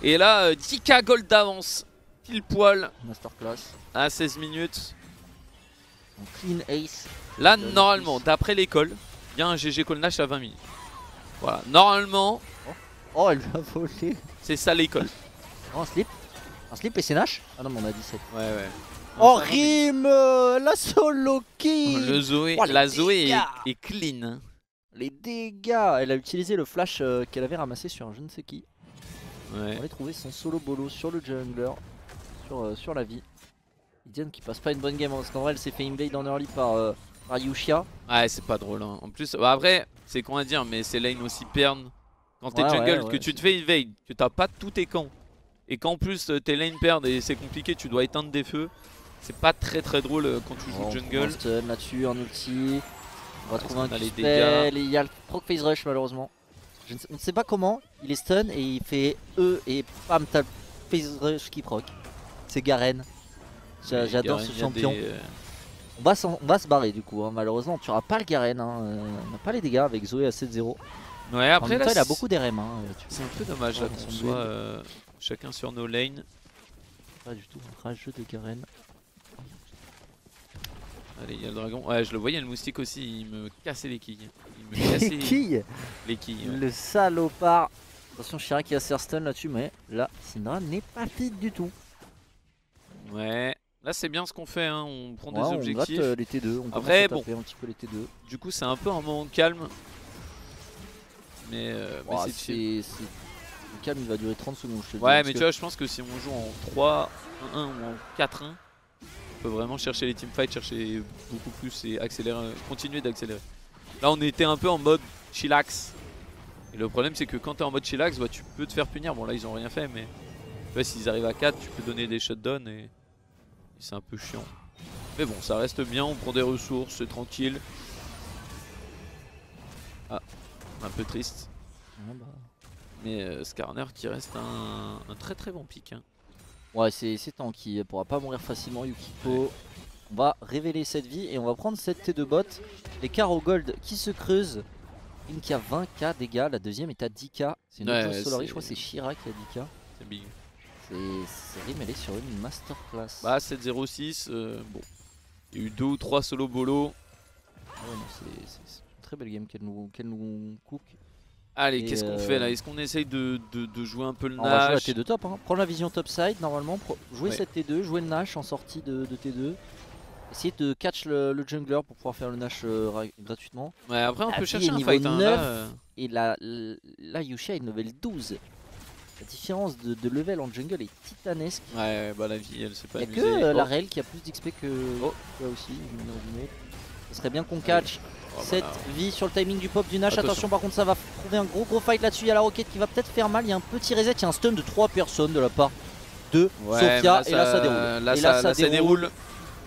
Bien. Et là, 10k gold d'avance. Pile poil. Masterclass. À 16 minutes. Un clean ace. Là, normalement, d'après l'école, il y a un GG Colnash à 20 minutes. Voilà, normalement. Oh, elle va voler. C'est ça l'école. Oh, un slip et c'est Nash. Ah non, mais on a 17. Ouais. Oh, Rim, la solo kill. Le Zoé, la Zoé est clean. Les dégâts. Elle a utilisé le flash qu'elle avait ramassé sur un je ne sais qui. Ouais. On avait trouvé son solo bolo sur le jungler, sur la vie. Diane qui passe pas une bonne game parce qu'en vrai elle s'est fait inblade en early par Yushia. Ouais, c'est pas drôle. Hein. En plus, bah après, c'est con à dire, mais ces lanes aussi perdent. Quand t'es jungle, que tu te fais invade, que t'as pas tous tes camps, et qu'en plus tes lanes perdent et c'est compliqué, tu dois éteindre des feux. C'est pas très drôle quand tu joues jungle. Un stun là-dessus, un ulti. On va trouver un dégâts. Et il y a le proc phase rush malheureusement. On ne sait pas comment, il est stun et il fait E et pam, t'as le phase rush qui proc. C'est Garen. J'adore ce champion. On va se barrer du coup, hein. Malheureusement tu n'auras pas le Garen, hein. On n'a pas les dégâts avec Zoé à 7-0. Ouais, après là, il a beaucoup d'RM. Hein. C'est un peu dommage là qu'on soit chacun sur nos lanes. Pas du tout un rageux de Garen. Allez, il y a le dragon. Ouais, je le voyais, le moustique aussi, il me cassait les quilles. Il me cassait les quilles. Les quilles. Ouais. Le salopard. Attention, Shira qui a ses stun là-dessus, mais là, Syndra n'est pas fit du tout. Ouais, là c'est bien ce qu'on fait, hein. On prend des objectifs. On gratte les T2, on après, bon, un petit peu les T2. Du coup, c'est un peu un moment de calme. Mais, c'est chill. Le calme il va durer 30 secondes je te dis. Ouais mais tu vois je pense que si on joue en 3-1-1 ou en 4-1, on peut vraiment chercher les teamfights, chercher beaucoup plus et accélérer, continuer d'accélérer. Là on était un peu en mode chillax. Et le problème c'est que quand tu es en mode chillax, bah, tu peux te faire punir. Bon là ils ont rien fait mais s'ils arrivent à 4 tu peux donner des shutdowns et c'est un peu chiant. Mais bon ça reste bien, on prend des ressources, c'est tranquille. Ah, un peu triste. Ouais, bah. Mais Skarner qui reste un très très bon pick. Hein. Ouais c'est tanky, il pourra pas mourir facilement Yukiko. Ouais. On va révéler cette vie et on va prendre cette T2 bot. Les carreaux gold qui se creusent. Une qui a 20k dégâts, la deuxième est à 10k. C'est une autre Solari, je crois que c'est Shira qui a 10k. C'est big. C'est Rim, elle est sur une masterclass. Bah 7-0-6, bon. Il y a eu 2 ou 3 solo bolo. Ouais, c'est une très belle game qu'elle nous cook. Allez, qu'est-ce qu'on fait là? Est-ce qu'on essaye de jouer un peu le Nash? On va jouer la T2 top, hein. Prendre la vision top side normalement, jouer cette T2, jouer le Nash en sortie de T2. Essayer de catch le jungler pour pouvoir faire le Nash gratuitement. Ouais, après on la peut chercher un niveau fight 9, hein, et là Yushia est level 12. La différence de level en jungle est titanesque. Ouais, bah la vie elle s'est pas amusée. Il n'y a que la Rel qui a plus d'XP que là aussi. Ça serait bien qu'on catch cette vie sur le timing du pop du Nash. Attention par contre ça va trouver un gros fight là-dessus. Il y a la roquette qui va peut-être faire mal. Il y a un petit reset, il y a un stun de 3 personnes de la part de Sophia. Et là ça déroule. Là ça déroule.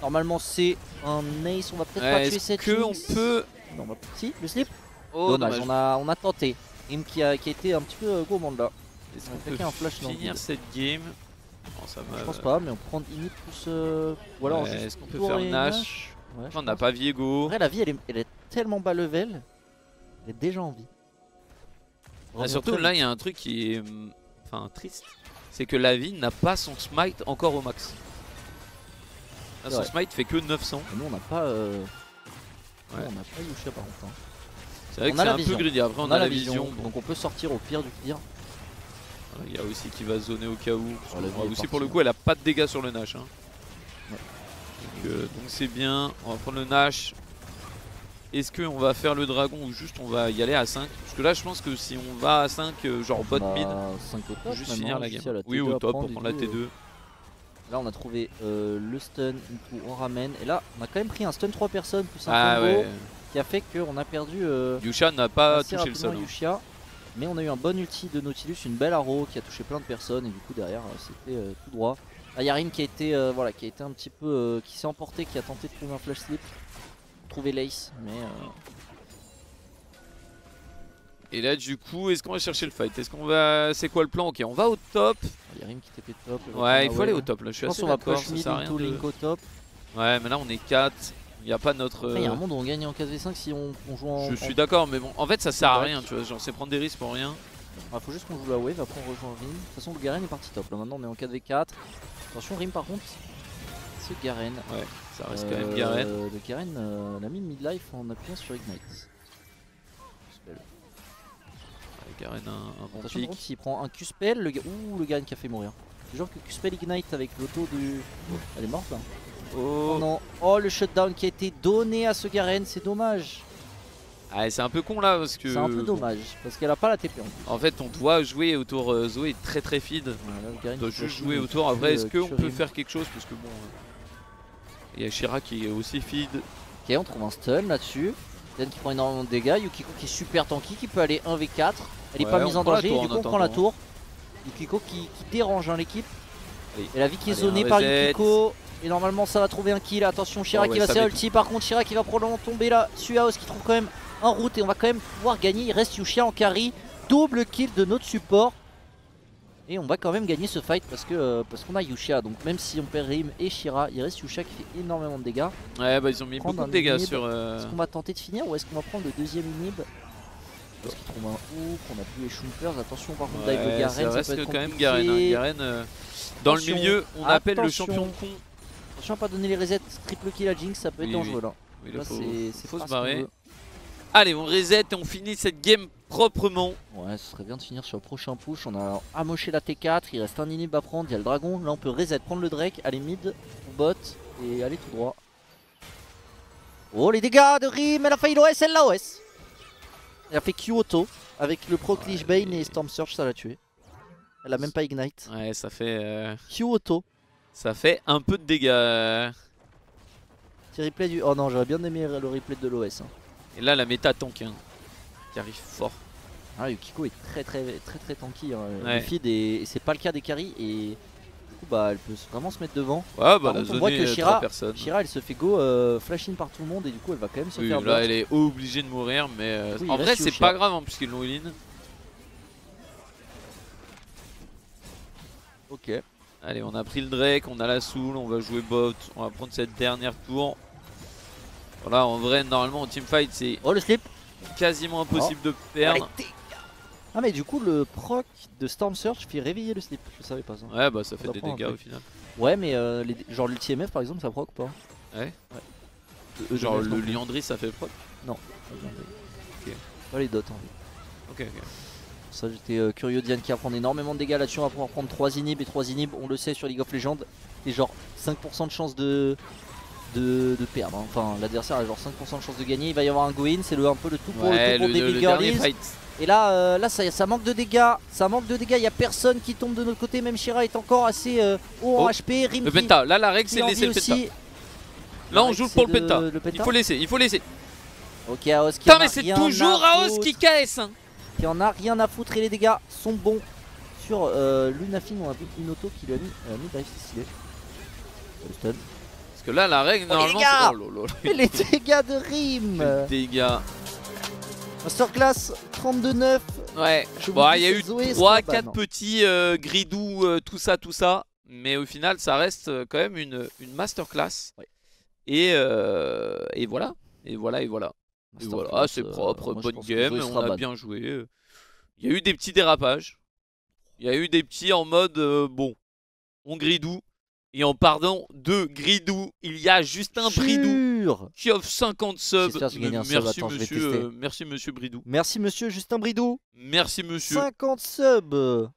Normalement c'est un ace, on va peut-être pas tuer cette Jinx. On peut... Non, bah, si, le slip. Oh, dommage, on a tenté. Rim qui a été un petit peu gourmand là. Est-ce qu'on peut un flash finir cette game? Non, ça je pense pas, mais on peut prendre inhib plus... Ou alors juste est-ce qu'on peut faire Nash? Ouais, on n'a pas Viego. Après la vie elle est tellement bas level. Elle est déjà en vie. Surtout là il y a un truc qui est triste. C'est que la vie n'a pas son smite encore au max. Là, son smite fait que 900. Et nous on n'a pas... on n'a pas Yushia par contre. Hein. C'est vrai que c'est un peu greedy. Après on a la vision. Donc on peut sortir au pire du pire. Il y a aussi qui va zoner au cas où. Aussi pour le coup elle a pas de dégâts sur le Nash. Hein. Ouais. Donc c'est bien. On va prendre le Nash. Est-ce qu'on va faire le dragon ou juste on va y aller à 5? Parce que là je pense que si on va à 5 genre bot mid, 5 au top, juste finir la game. Oui au top pour prendre la T2. Là on a trouvé le stun, into, on ramène. Et là on a quand même pris un stun 3 personnes plus un combo qui a fait qu'on a perdu Yushia n'a pas touché le sol. Yushia, mais on a eu un bon ulti de Nautilus, une belle arrow qui a touché plein de personnes. Et du coup derrière c'était tout droit. Là y a Rim qui a été, qui a été un petit peu, qui s'est emporté, qui a tenté de trouver un flash slip. Trouver l'ace mais et là du coup est-ce qu'on va chercher le fight? Est-ce qu'on va... C'est quoi le plan? Ok on va au top. Il y a Rim qui TP top. Ouais il faut aller au top là, je suis assez d'accord. Ça sert à rien de... link au top. Ouais mais là on est 4. Il n'y a pas notre... Il y a un monde où on gagne en 4v5 si on joue en... Je suis d'accord mais bon en fait ça sert à rien tu vois, genre c'est prendre des risques pour rien. Faut juste qu'on joue la wave, après on rejoint Rim. De toute façon le Garen est parti top, là maintenant on est en 4v4. Attention Rim par contre, ce Garen. Ouais ça reste quand même Garen. Le Garen l'a mis mid-life en appuyant sur Ignite. Garen un bon attention pick. S'il prend un Q-spell, le Garen qui a fait mourir. C'est genre que Q-spell Ignite avec l'auto du... Elle est morte là. Oh non, oh le shutdown qui a été donné à ce Garen, c'est dommage. Ah c'est un peu con là parce que... C'est un peu dommage parce qu'elle a pas la TP en plus. En fait on doit jouer autour Zoé très très feed. Voilà, on doit juste jouer autour. Après est-ce qu'on peut faire quelque chose? Parce que bon... Il y a Shira qui est aussi feed. Ok on trouve un stun là-dessus. Zen qui prend énormément de dégâts. Yukiko qui est super tanky, qui peut aller 1v4. Elle est pas mise en danger, du coup on prend la tour. Yukiko qui dérange l'équipe. Et la vie qui est zonée par Yukiko. Et normalement ça va trouver un kill. Attention Shira qui va se faire ulti. Par contre Shira qui va probablement tomber là. Suaos qui trouve quand même un route et on va quand même pouvoir gagner. Il reste Yushia en carry. Double kill de notre support. Et on va quand même gagner ce fight parce qu'on a Yushia. Donc même si on perd Rim et Shira, il reste Yushia qui fait énormément de dégâts. Ouais bah ils ont mis beaucoup de dégâts sur... Est-ce qu'on va tenter de finir ou est-ce qu'on va prendre le deuxième inhib? Parce qu'il trouve un hook, on a plus les Chumpers. Attention par contre dive de Garen, ça peut être quand même Garen. Garen dans le milieu, on appelle le champion con. Attention à pas donner les resets, triple kill à Jinx, ça peut être dangereux là. Oui, là faut se barrer. Allez on reset et on finit cette game proprement. Ouais ce serait bien de finir sur le prochain push. On a amoché la T4, il reste un inhib à prendre, il y a le dragon. Là on peut reset, prendre le Drake, aller mid ou bot et aller tout droit. Oh les dégâts de Rim, elle a failli l'OS, elle l'a OS. Elle a fait Q auto avec le proc Lich Bane et Storm Surge, ça l'a tué. Elle a même pas Ignite. Ouais, ça fait... Q auto. Ça fait un peu de dégâts. Petit replay du... Oh non, j'aurais bien aimé le replay de l'OS. Hein. Et là, la méta tank hein, qui arrive fort. Ah, Yukiko est très tanky. Hein. Ouais. Le feed et c'est pas le cas des carries et du coup bah elle peut vraiment se mettre devant. Ouais, bah Par contre, on voit que Shira elle se fait go flash in par tout le monde et du coup elle va quand même se faire là block. elle est obligée de mourir mais Oui, en vrai c'est Shira. pas grave hein, puisqu'ils l'ont heal in. Ok. Allez, on a pris le Drake, on a la soul, on va jouer bot, on va prendre cette dernière tour. Voilà, en vrai normalement en teamfight c'est Oh le slip. quasiment impossible de perdre. Ah mais du coup le proc de Storm Surge fait réveiller le slip, je savais pas ça. Ouais bah ça fait des dégâts au final. Ouais mais genre l'ulti-MF par exemple ça proc pas. Ouais. Genre le Liandry ça fait proc. Non. Ok. Pas les dots. Hein. Ok. Ça j'étais curieux, Diane qui va prendre énormément de dégâts là-dessus, on va pouvoir prendre 3 inhibs et 3 inhibs, on le sait sur League of Legends. Et genre 5% de chance de perdre, hein. Enfin l'adversaire a genre 5% de chance de gagner, il va y avoir un go-in, c'est un peu le tout pour le tout pour des big girlies. Et là, ça manque de dégâts, il y a personne qui tombe de notre côté, même Shira est encore assez haut en HP. Rim le penta, là la règle c'est de laisser le penta. Là on joue pour le penta, il faut laisser. Ok Aos qui putain mais c'est toujours Aos qui KS hein. Qui en a rien à foutre et les dégâts sont bons sur Lunafin. On a vu une auto qui lui a mis dive stylé. Le stun. Parce que là la règle normalement c'est... les dégâts de Rim. Les dégâts. Masterclass 32-9. Ouais, bon, il y a eu 3-4 petits gridou, tout ça. Mais au final ça reste quand même une masterclass. Ouais. Et voilà. Et voilà, c'est propre, bonne game, on a bien joué. Il y a eu des petits dérapages. Il y a eu des petits en mode bon, on gridou. Et en pardon de gridou, il y a Justin Bridou qui offre 50 subs. Merci monsieur Bridou. Merci monsieur Justin Bridou. Merci monsieur. 50 subs.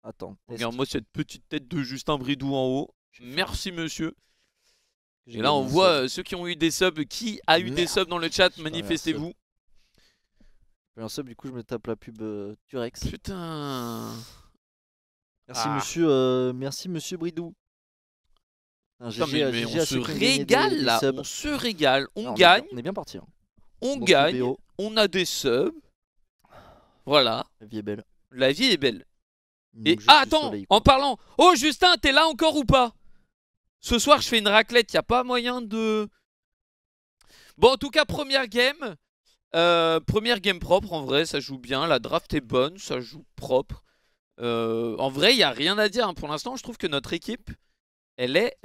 Attends. Regarde-moi cette petite tête de Justin Bridou en haut. Merci monsieur. Et là on voit ceux qui ont eu des subs. Qui a eu des subs dans le chat? Manifestez-vous. Un sub, du coup je me tape la pub Turex. Putain. Merci monsieur Bridou. Putain, mais on se régale là, on se régale, on gagne. On est bien parti. Hein. On gagne, on a des subs. Voilà. La vie est belle. La vie est belle. Et attends, en parlant. Oh Justin, t'es là encore ou pas? Ce soir je fais une raclette, y a pas moyen de... Bon en tout cas première game. Première game propre en vrai, ça joue bien. La draft est bonne, ça joue propre. En vrai y a rien à dire hein. Pour l'instant je trouve que notre équipe elle est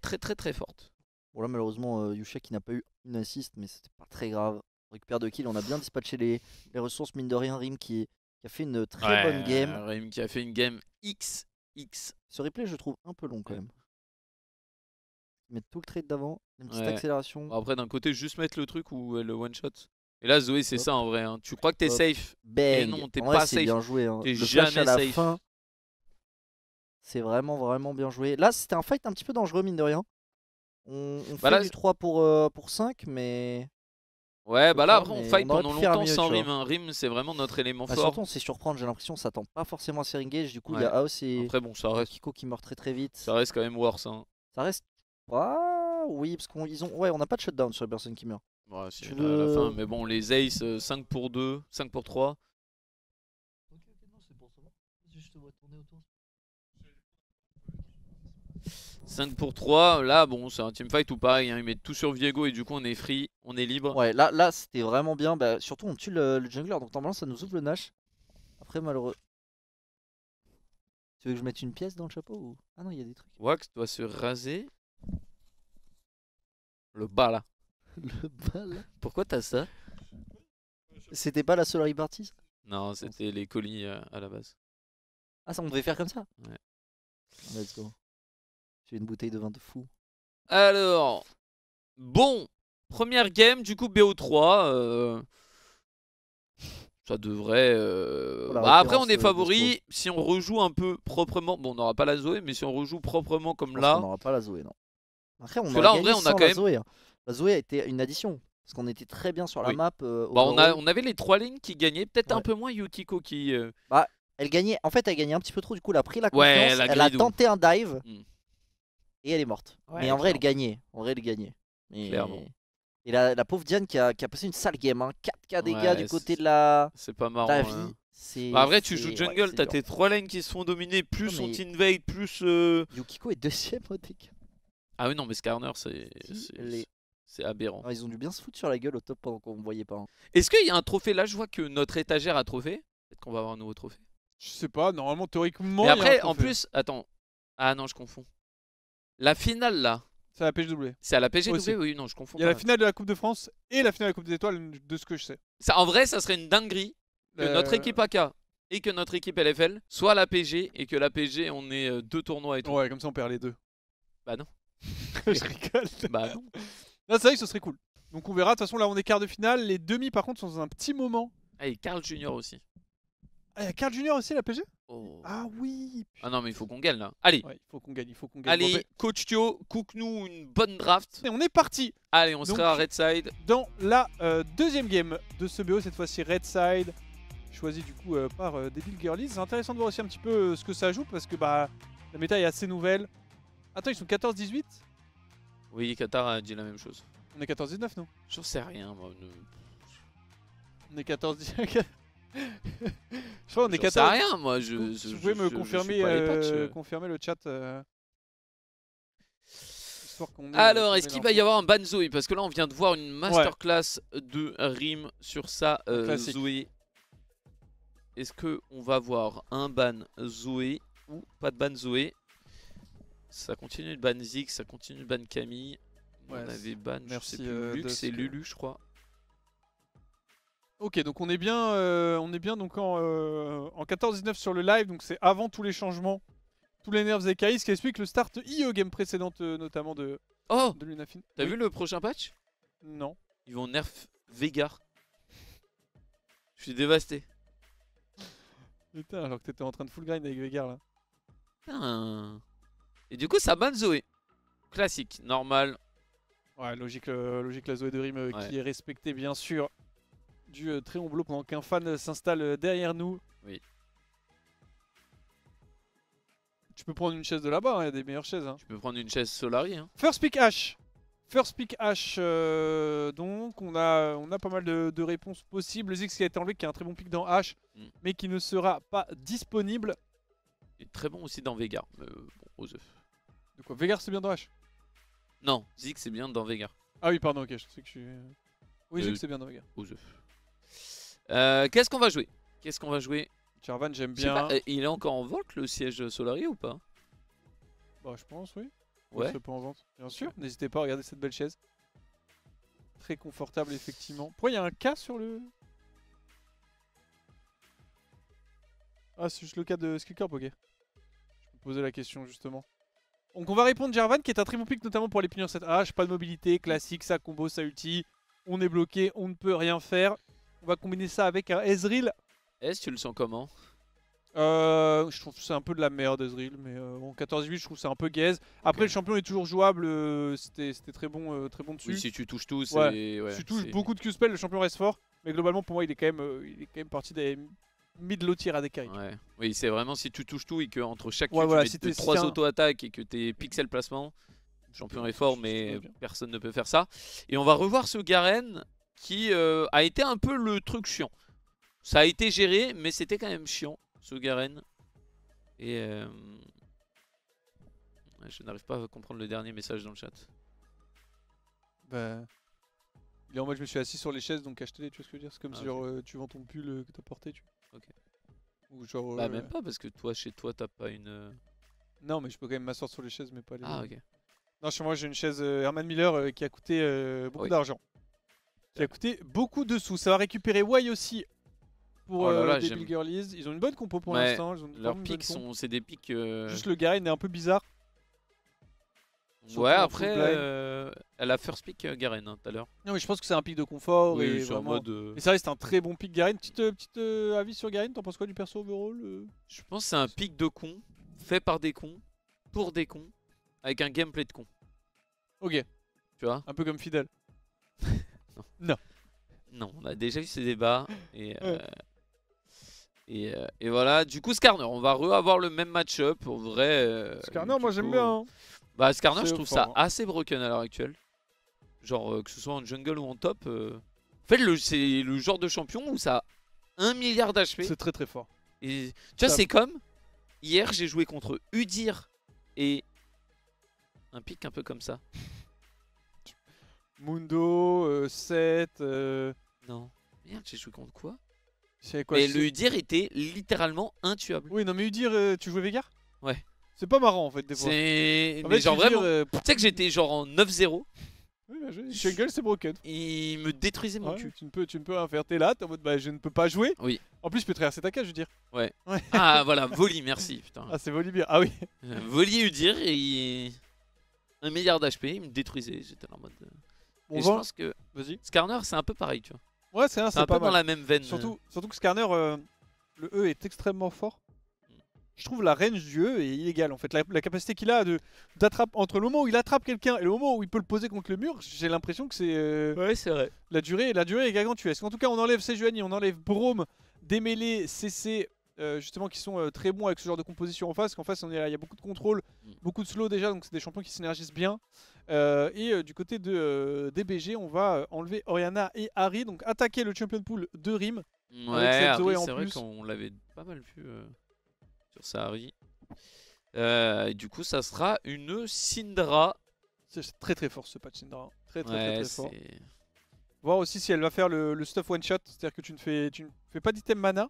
très forte. Bon là malheureusement Yusha qui n'a pas eu une assist mais c'était pas très grave. On récupère 2 kills, on a bien dispatché les ressources mine de rien. Rim qui a fait une très bonne game. Rim qui a fait une game XX. Ce replay je trouve un peu long quand même. Mettre tout le trade d'avant, une petite accélération. Bon, après d'un côté juste mettre le truc ou le one shot. Et là Zoé c'est ça en vrai hein. Tu crois que t'es safe? Bang. Non t'es pas safe. Bien joué, hein. T'es jamais à la safe. Fin. C'est vraiment bien joué. Là c'était un fight un petit peu dangereux mine de rien. On fait là, du 3 pour 5 mais... Ouais bah là après on fight pendant longtemps sans Rim hein. Rim c'est vraiment notre élément fort. Surtout on s'est surprendre, j'ai l'impression, on s'attend pas forcément à ces engage. Du coup il y a Aos et après, bon, ça reste... Kiko qui meurt très vite. Ça reste quand même worse hein. Ça reste... Ah oui parce qu'on on n'a pas de shutdown sur les personnes qui meurent. Ouais c'est à la fin mais bon les ace 5 pour 2, 5 pour 3. Ok non c'est pour ça. Je te vois tourner autour. 5 pour 3, là bon c'est un teamfight ou pareil hein, ils mettent tout sur Viego et du coup on est free, on est libre. Ouais là c'était vraiment bien, bah, surtout on tue le jungler donc normalement ça nous ouvre le Nash. Après malheureux. Tu veux que je mette une pièce dans le chapeau ou... Ah non il y a des trucs. Wax doit se raser. Le bas là. Le bas là. Pourquoi t'as ça? C'était pas la Solary Party ça? Non c'était les colis à la base. Ah ça on devait faire comme ça? Ouais. Let's go. J'ai une bouteille de vin de fou. Alors, bon, première game, du coup BO3. Ça devrait... Bah, après on est favori, si on rejoue un peu proprement, bon on n'aura pas la Zoé, mais si on rejoue proprement comme là... On n'aura pas la Zoé, non. Après on là en vrai on a quand même... Zoé, hein. La Zoé a été une addition, parce qu'on était très bien sur la map. Bah, on avait les 3 lignes qui gagnaient, peut-être un peu moins Yukiko qui... Bah, Elle gagnait, en fait, elle gagnait un petit peu trop. Du coup, elle a pris la Ouais, confiance. la Elle a gridou. tenté un dive Mm. et elle est morte. Ouais, Mais en vrai, elle clairement. gagnait. En vrai, elle gagnait. Clairement. Et la pauvre Diane qui a passé une sale game. Hein. 4K dégâts du Ouais, côté de la c'est pas marrant. vie. Bah, en vrai, tu joues Ouais, jungle, c'est t'as dur. tes 3 lanes qui se font dominer, plus Ouais, mais son teamvade, plus. Yukiko est deuxième au dégâts. Ah oui, non, mais Skarner, c'est aberrant. Ah, ils ont dû bien se foutre sur la gueule au top pendant qu'on ne voyait pas. Hein. Est-ce qu'il y a un trophée là? Je vois que notre étagère a trophée. Peut-être qu'on va avoir un nouveau trophée. Je sais pas, normalement, théoriquement. Mais il y a un après, en trophée. plus, attends. Ah non, je confonds. La finale là, C'est à la PGW. c'est à la PGW? Aussi. Oui, non, je confonds. Il y a la finale de la Coupe de France et la finale de la Coupe des Étoiles, de ce que je sais. Ça, en vrai, ça serait une dinguerie que notre équipe AK et que notre équipe LFL soit la PG et que la PG on ait 2 tournois et tout. Ouais, comme ça on perd les deux. Bah non. Je rigole. Bah non. Là, c'est vrai que ce serait cool. Donc on verra. De toute façon, là, on est quart de finale. Les demi, par contre, sont dans un petit moment. Ah, et Carl Junior aussi. Ah, il y a Carl Junior aussi, la PG. Oh. Ah oui. Ah non, mais il faut qu'on gagne là. Allez. Ouais, il faut qu'on gagne, il faut qu'on gagne. Allez, Bon, coach Thio, cook-nous une bonne draft. et on est parti Allez, on Donc, sera à Red Side. dans la deuxième game de ce BO, cette fois-ci Red Side, choisi du coup par Devil Girlies. C'est intéressant de voir aussi un petit peu ce que ça joue parce que bah la méta est assez nouvelle. Attends, ils sont 14-18? Oui, Qatar a dit la même chose. On est 14-19 nous. J'en sais rien, moi. On est 14-19. Je crois qu'on est J'en sais 14. rien, moi. Vous pouvez me confirmer, suis pas les patchs. confirmer le chat histoire qu'on ait, Alors, qu'on est-ce ait qu'il va y l'info. avoir un ban Zoé? Parce que là, on vient de voir une masterclass de Rim sur sa Classique. Zoé. Est-ce qu'on va voir un ban Zoé ou pas de ban Zoé? Ça continue de ban Zig, ça continue de ban Camille. Ouais, on avait ban, merci, je sais plus, Lux Dusk. et Lulu, je crois. Ok, donc on est bien donc en 14-19 sur le live, donc c'est avant tous les changements, tous les nerfs Ekaïs, ce qui explique le start IE game précédente notamment de Oh, Lunafin. t'as Oui. vu le prochain patch? Non. Ils vont nerf Veigar. Je suis dévasté. Putain, alors que t'étais en train de full grind avec Veigar là. Putain. Et du coup, ça ban Zoé. Classique, normal. Ouais, logique la Zoé de Rim Ouais. qui est respectée bien sûr du Tréomblot pendant qu'un fan s'installe derrière nous. Oui. Tu peux prendre une chaise de là-bas, il y a des meilleures chaises. Hein. Tu peux prendre une chaise Solari. Hein. First pick H. First pick H, donc on a pas mal de réponses possibles. Zix qui a été enlevé, qui a un très bon pick dans H, mais qui ne sera pas disponible. Et très bon aussi dans Veigar. Bon, aux œufs. De quoi Veigar c'est bien dans H? Non, Zig c'est bien dans Veigar. Ah oui, pardon, ok, je sais que je suis. Oui, Zix c'est bien dans Veigar. Aux œufs. Qu'est-ce qu'on va jouer? Qu'est-ce qu'on va jouer? Jarvan, j'aime Je sais bien. pas, il est encore en vente le siège Solari ou pas? Bah, je pense, oui. Ouais. C'est pas en vente. Bien sûr, n'hésitez pas à regarder cette belle chaise. Très confortable, effectivement. Pourquoi il y a un K sur le. Ah, c'est juste le cas de Skillcorp, ok. Je peux poser la question, justement. Donc, on va répondre Jarvan, qui est un très bon pick, notamment pour les punir cette H. Pas de mobilité, classique, ça combo, ça ulti. On est bloqué, on ne peut rien faire. On va combiner ça avec un Ezreal. Est-ce que tu le sens comment? Je trouve que c'est un peu de la merde Ezreal, mais bon 14-8 je trouve que c'est un peu gaze. Après le champion est toujours jouable, c'était très bon dessus. Oui, si tu touches tout, c'est... Ouais. Ouais, Si tu touches beaucoup de Q-spell, le champion reste fort. Mais globalement pour moi il est quand même parti des mid-low tier à des carries. Ouais. Oui, c'est vraiment si tu touches tout et qu'entre chaque Q, Ouais, voilà, tu si mets t'es- si 3 t'es un- auto-attaques et que tes pixel placement, le champion est fort, je mais trouve bien. personne ne peut faire ça. Et on va revoir ce Garen qui a été un peu le truc chiant. Ça a été géré, mais c'était quand même chiant, ce Garen. Et je n'arrive pas à comprendre le dernier message dans le chat. Bah, il est en mode je me suis assis sur les chaises donc achetez-les, tu vois ce que je veux dire. C'est comme Ah, si genre tu vends ton pull que t'as porté, tu vois. Ok. Ou genre. Bah même pas parce que toi, chez toi, t'as pas une... Non mais je peux quand même m'asseoir sur les chaises mais pas les. Ah ok. Non, chez moi j'ai une chaise Herman Miller qui a coûté beaucoup Oui. d'argent. Qui a coûté beaucoup de sous. Ça va récupérer Y aussi pour Oh là là, des j'aime. Big Girlies. Ils ont une bonne compo pour Ouais, l'instant. ils ont Leurs vraiment une pics bonne compo. c'est des pics... Juste le Garen est un peu bizarre. surtout Ouais, en après, full blind. elle a first pick Garen tout à l'heure. Non mais je pense que c'est un pic de confort Oui, et c'est en vraiment. mode... Et ça reste un très bon pic Garen. Petite avis sur Garen, t'en penses quoi du perso overall Je pense que c'est un pic de con, fait par des cons, pour des cons, avec un gameplay de con. Ok, Tu vois? un peu comme Fidel. Non, on a déjà eu ces débats Et voilà, du coup Skarner, on va avoir le même match-up. En vrai. Skarner, moi j'aime coup, bien. Hein. Bah Skarner, C'est je trouve fort, ça hein. assez broken à l'heure actuelle. Genre que ce soit en jungle ou en top. En fait, c'est le genre de champion où ça a 1 milliard d'HP. C'est très très fort. Et tu vois, c'est comme hier, j'ai joué contre Udyr et un pic un peu comme ça. Mundo, Seth. Non. Merde, j'ai joué contre quoi? Quoi mais le Udyr était littéralement intuable. Oui, non, mais Udyr, tu jouais Veigar? Ouais. C'est pas marrant en fait, des fois. C'est. En Mais fait, genre Udyr, vraiment. Tu sais que j'étais genre en 9-0. Oui, bah, jungle, c'est broken. Il me détruisait mon Ouais, cul. tu ne peux rien faire. T'es là, t'es en mode bah je ne peux pas jouer. Oui. En plus, tu peux traverser ta cage, je veux dire. Ouais. Ah voilà, Voli, merci. Putain. Ah, c'est Volibear. Ah oui. Voli Udyr et 1 milliard d'HP, il me détruisait. J'étais là en mode. On Et va. je pense que Vas-y. Skarner, c'est un peu pareil, tu vois. Ouais, C'est un pas peu mal. dans la même veine. Surtout que Skarner, le E est extrêmement fort. Je trouve la range du E est illégale en fait. La capacité qu'il a d'attraper entre le moment où il attrape quelqu'un et le moment où il peut le poser contre le mur, j'ai l'impression que c'est. Ouais, c'est vrai. La durée est gargantuesque. En tout cas, on enlève Sejuani, on enlève Braum, Démêlé, CC, justement qui sont très bons avec ce genre de composition en face. Qu'en face, il y a beaucoup de contrôle, beaucoup de slow déjà, donc c'est des champions qui synergisent bien. Du côté de DBG, on va enlever Orianna et Ahri, donc attaquer le champion pool de Rim. Ouais, Zoé c'est en vrai plus. qu'on l'avait pas mal vu sur Sahari. Et du coup, ça sera une Syndra. C'est très très fort ce patch Syndra. Très fort. c'est- Voir aussi si elle va faire le stuff one shot, c'est-à-dire que tu ne fais pas d'item mana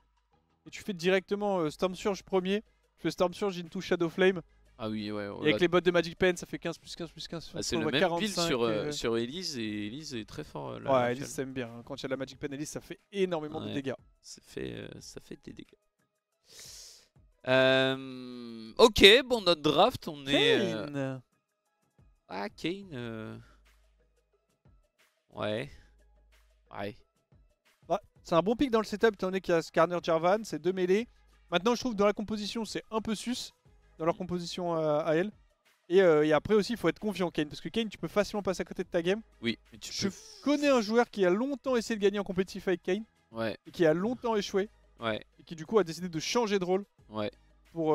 et tu fais directement Storm Surge premier. Tu fais Storm Surge into Shadow Flame. Ah oui, ouais. Et avec les bots de Magic Pen, ça fait 15 plus 15 plus 15. C'est on le voit même 45, build sur Elise et Elise est très fort. Là, ouais, Elise ça aime bien. Hein. Quand il y a de la Magic Pen Elise, ça fait énormément de dégâts. Ça fait des dégâts. Ok, bon, notre draft, on est. Kayn. Ah, Kayn. Ouais. Ouais. Ouais, c'est un bon pick dans le setup, étant donné qu'il y a Skarner Jarvan, c'est 2 mêlées. Maintenant, je trouve que dans la composition, c'est un peu sus. Dans leur composition à elle. Et après aussi, il faut être confiant, Kayn. Parce que Kayn, tu peux facilement passer à côté de ta game. Oui, mais Je connais un joueur qui a longtemps essayé de gagner en compétitif avec Kayn. Ouais. Et qui a longtemps échoué. Ouais. Et qui du coup a décidé de changer de rôle. Ouais. Pour,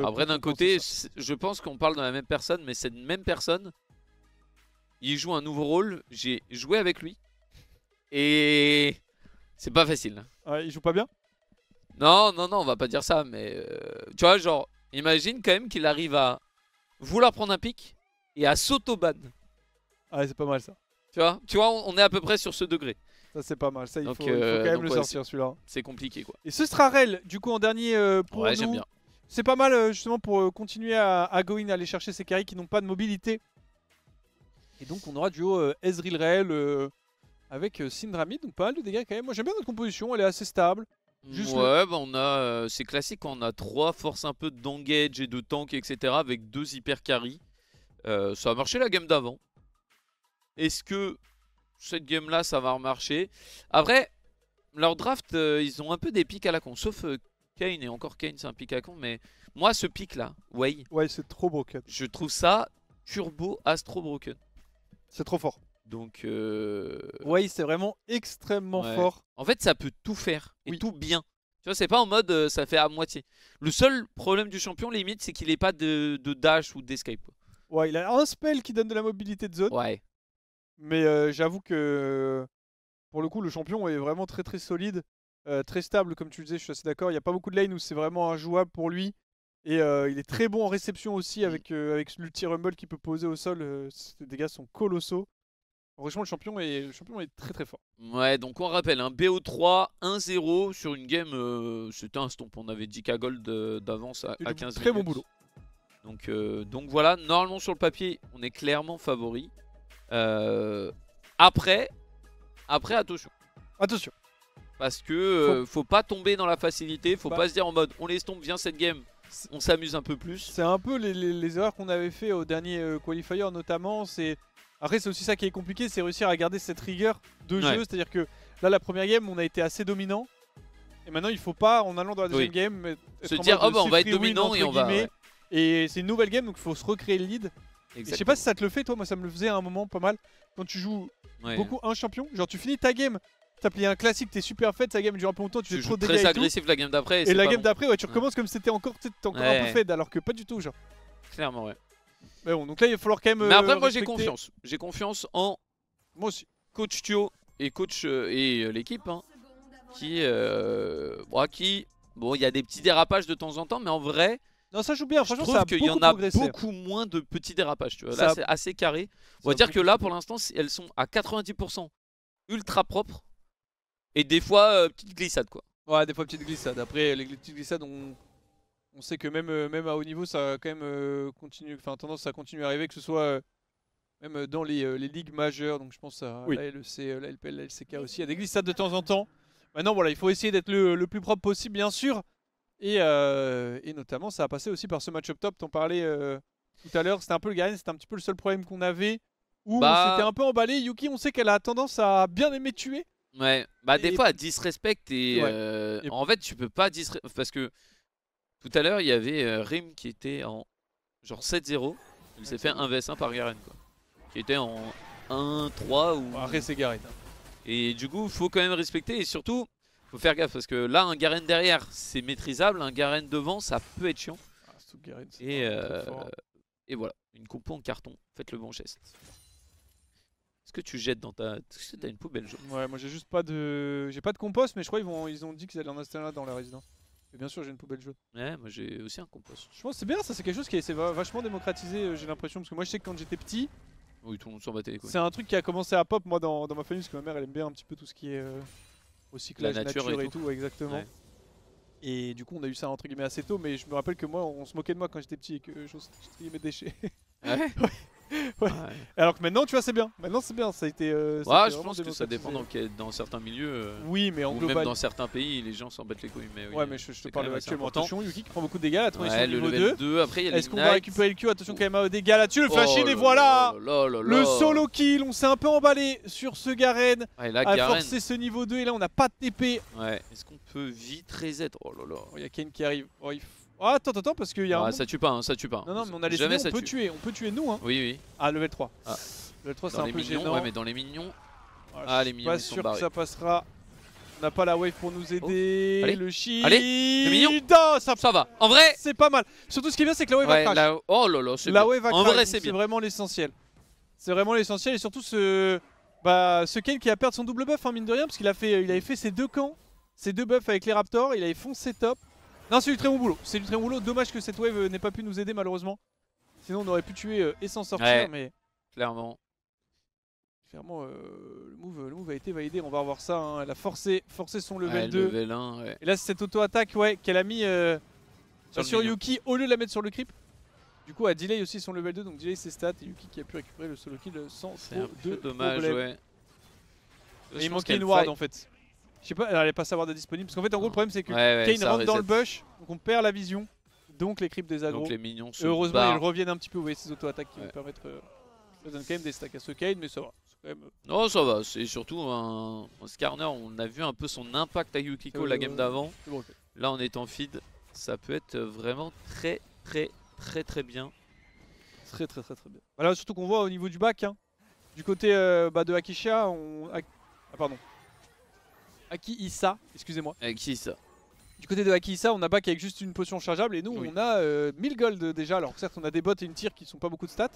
après, d'un côté, je pense qu'on parle de la même personne, mais cette même personne, il joue un nouveau rôle. J'ai joué avec lui. Et c'est pas facile. Ouais, il joue pas bien? Non, on va pas dire ça, mais tu vois, genre, imagine quand même qu'il arrive à vouloir prendre un pic et à s'auto-ban. Ah, c'est pas mal ça. Tu vois, on est à peu près sur ce degré. Ça, c'est pas mal. Ça, il faut quand donc, même le ouais, sortir celui-là. C'est compliqué quoi. Et ce sera Rel, du coup, en dernier pour Ouais, nous. j'aime bien. C'est pas mal justement pour continuer à go in, aller chercher ces carries qui n'ont pas de mobilité. Et donc, on aura duo Ezreal Rel avec Syndramid. Donc, pas mal de dégâts quand même. Moi, j'aime bien notre composition. Elle est assez stable. Juste ouais, bah on a, c'est classique quand on a 3 forces un peu d'engage et de tank, etc. avec 2 hyper carry. Ça a marché la game d'avant. Est-ce que cette game là ça va remarcher? Après, leur draft, ils ont un peu des pics à la con. Sauf Kayn, et encore Kayn c'est un pic à con. Mais moi ce pic là, ouais, c'est trop broken. je trouve ça turbo astro broken. C'est trop fort. Donc ouais, c'est vraiment extrêmement fort. En fait, ça peut tout faire et tout bien. Tu vois, c'est pas en mode ça fait à moitié. Le seul problème du champion, limite, c'est qu'il n'ait pas de dash ou d'escape. Ouais, il a un spell qui donne de la mobilité de zone. Ouais. Mais j'avoue que pour le coup, le champion est vraiment très très solide. Très stable, comme tu le disais, je suis assez d'accord. Il n'y a pas beaucoup de lane où c'est vraiment injouable pour lui. Et il est très bon en réception aussi avec l'ulti rumble qu'il peut poser au sol. Les dégâts sont colossaux. Franchement, le champion est très très fort. Ouais, donc on rappelle, un BO3 1-0 sur une game, c'était un stomp. On avait 10k gold d'avance à 15 très minutes. bon boulot. Donc voilà, normalement sur le papier, on est clairement favori. Après, attention. Attention. Parce que faut pas tomber dans la facilité, faut pas se dire en mode on les stomp, viens cette game, on s'amuse un peu plus. C'est un peu les erreurs qu'on avait fait au dernier qualifier notamment. Après c'est aussi ça qui est compliqué, c'est réussir à garder cette rigueur de jeu. C'est à dire que là la première game on a été assez dominant. Et maintenant il faut pas en allant dans la deuxième game se dire oh bah on va être dominant et on va Et c'est une nouvelle game donc il faut se recréer le lead. Je sais pas si ça te le fait toi, moi ça me le faisait à un moment pas mal. Quand tu joues beaucoup un champion, genre tu finis ta game, t'as plié un classique, t'es super fed, sa game dure un peu longtemps, tu fais trop de dégâts très et tout. agressif la game d'après. Et la game bon. d'après, ouais, tu recommences comme si t'étais encore, un peu fed, alors que pas du tout, genre. Clairement, ouais. Mais bon, donc là, il va falloir quand même. Mais après, moi j'ai respecter. confiance. J'ai confiance en Moi aussi. coach Thio et coach et l'équipe hein, qui, bon, il y a des petits dérapages de temps en temps, mais en vrai, Non, ça joue bien, je franchement, trouve ça a qu'il y en beaucoup a progressé. beaucoup moins de petits dérapages. Tu vois. Ça Là, a- c'est assez carré. On Ça va a dire que beaucoup là, pour l'instant, elles sont à 90% ultra propres et des fois petites glissades quoi. Ouais, des fois, petite glissade. Après, les petites glissades, on sait que même à haut niveau, ça a quand même tendance à continuer à arriver, que ce soit même dans les ligues majeures. Donc je pense à Oui. la LEC, la LPL, la LCK aussi. Il y a des glissades de temps en temps. Maintenant, voilà, il faut essayer d'être le plus propre possible, bien sûr. Et notamment, ça a passé aussi par ce match-up top. T'en parlais tout à l'heure. C'était un peu le Garen, c'était un petit peu le seul problème qu'on avait. Où on s'était un peu emballé. Yuki, on sait qu'elle a tendance à bien aimer tuer. Ouais, bah des Et- fois, elle disrespecte et, Ouais. Et- en fait, tu peux pas disrespecter parce que tout à l'heure, il y avait Rim qui était en genre 7-0. Il s'est fait 1 vs 1 par Garen quoi. Qui était en 1-3 ou. Après, c'est Garen. Et du coup, faut quand même respecter et surtout, faut faire gaffe parce que là, un Garen derrière, c'est maîtrisable. Un Garen devant, ça peut être chiant. Ah, surtout que Garen, c'est Et, vraiment trop fort. et voilà, une compo en carton. Faites le bon geste. Est-ce que tu jettes dans ta. Est-ce que t'as une poubelle jaune? Ouais, moi j'ai juste pas de. J'ai pas de compost, mais je crois ils ont dit qu'ils allaient en installer un dans la résidence. Et bien sûr, j'ai une poubelle jaune. Ouais, moi j'ai aussi un compost. Je pense que c'est bien, ça c'est quelque chose qui s'est vachement démocratisé, j'ai l'impression. Parce que moi je sais que quand j'étais petit, Oui, tout le monde s'en battait les couilles. c'est un truc qui a commencé à pop moi dans ma famille, parce que ma mère elle aime bien un petit peu tout ce qui est recyclage, La nature et tout, ouais, exactement. Ouais. Et du coup on a eu ça entre guillemets assez tôt, mais je me rappelle que moi on se moquait de moi quand j'étais petit et que je triais mes déchets. Ouais. Ouais. Alors que maintenant tu vois c'est bien, maintenant c'est bien, ça a été... Ouais, ça a été je vraiment pense que ça démocratisé. dépend dans certains milieux. Oui, mais en Ou global. même dans certains pays, les gens s'en battent les couilles. Mais oui, Ouais, mais je te c'est parle quand même assez actuellement. important. Attention, Yuki qui prend beaucoup de dégâts, la transition Ouais, le niveau level 2. 2. Après, il y a les Est-ce qu'on va récupérer le Q? Attention quand même aux dégâts là-dessus, le flash in et voilà le solo kill. On s'est un peu emballé sur ce Garen Ouais, là, à Garen. forcer ce niveau 2 et là on n'a pas de TP. Ouais, est-ce qu'on peut vite reset? Oh là là. Oh, il y a Kane qui arrive. Oh, oh, attends, parce qu'il y a un. Ah, moment- ça tue pas, hein, ça tue pas. Non, non, mais on a laissé Jamais nous, ça on peut tue. tuer nous. Hein. Oui, oui. Ah, level 3. Ah. Level 3, c'est Dans un les peu mignons, gênant. ouais, mais dans les mignons. Ah, les je suis mignons, pas ils sont sûr que barrés. ça passera. On n'a pas la wave pour nous aider. Allez. Le shield. Allez, le mignon. Oh, ça Ça va. En vrai, c'est pas mal. Surtout ce qui est bien, c'est que la wave ouais, va crash. oh là là, c'est La bien. wave va En crash, vrai, donc c'est bien. vraiment l'essentiel. C'est vraiment l'essentiel et surtout ce Kane qui va perdre son double buff, hein, mine de rien, parce qu'il avait fait ses deux camps, ses deux buffs avec les Raptors, il avait foncé top. Non, c'est du très bon boulot. C'est du très bon boulot. Dommage que cette wave n'ait pas pu nous aider malheureusement. Sinon on aurait pu tuer et s'en sortir, Ouais. mais Clairement. clairement le move a été validé. On va revoir ça. Hein. Elle a forcé son level Ouais, 2. Level 1, ouais. Et là c'est cette auto-attaque qu'elle a mis le sur mignon. Yuki au lieu de la mettre sur le creep. Du coup, elle delay aussi son level 2, donc delay ses stats. Et Yuki qui a pu récupérer le solo kill sans C'est trop un peu de dommage, problème. ouais. Et il manquait une ward en fait. Je sais pas, elle allait pas savoir de disponible. Parce qu'en fait, en gros, le problème c'est que Kane rentre dans le bush, donc on perd la vision. Donc les creeps des aggros. Donc les mignons Et se heureusement, barrent. ils reviennent un petit peu. Vous voyez, ces auto-attaques qui Ouais. vont permettre. Ça donne quand même des stacks à ce Kane, mais ça va. C'est quand même. Non, ça va. C'est surtout un Skarner. On a vu un peu son impact à Yukiko la game d'avant. C'est bon, ok. Là, en étant feed, ça peut être vraiment très bien. Très bien. Voilà, surtout qu'on voit au niveau du back. Hein. Du côté de Akisha, pardon. Aki-Issa, excusez-moi. Avec qui ça? Du côté de Aki-Issa, on a back avec juste une potion chargeable et nous Oui. on a 1000 gold déjà. Alors certes, on a des bots et une tire qui sont pas beaucoup de stats,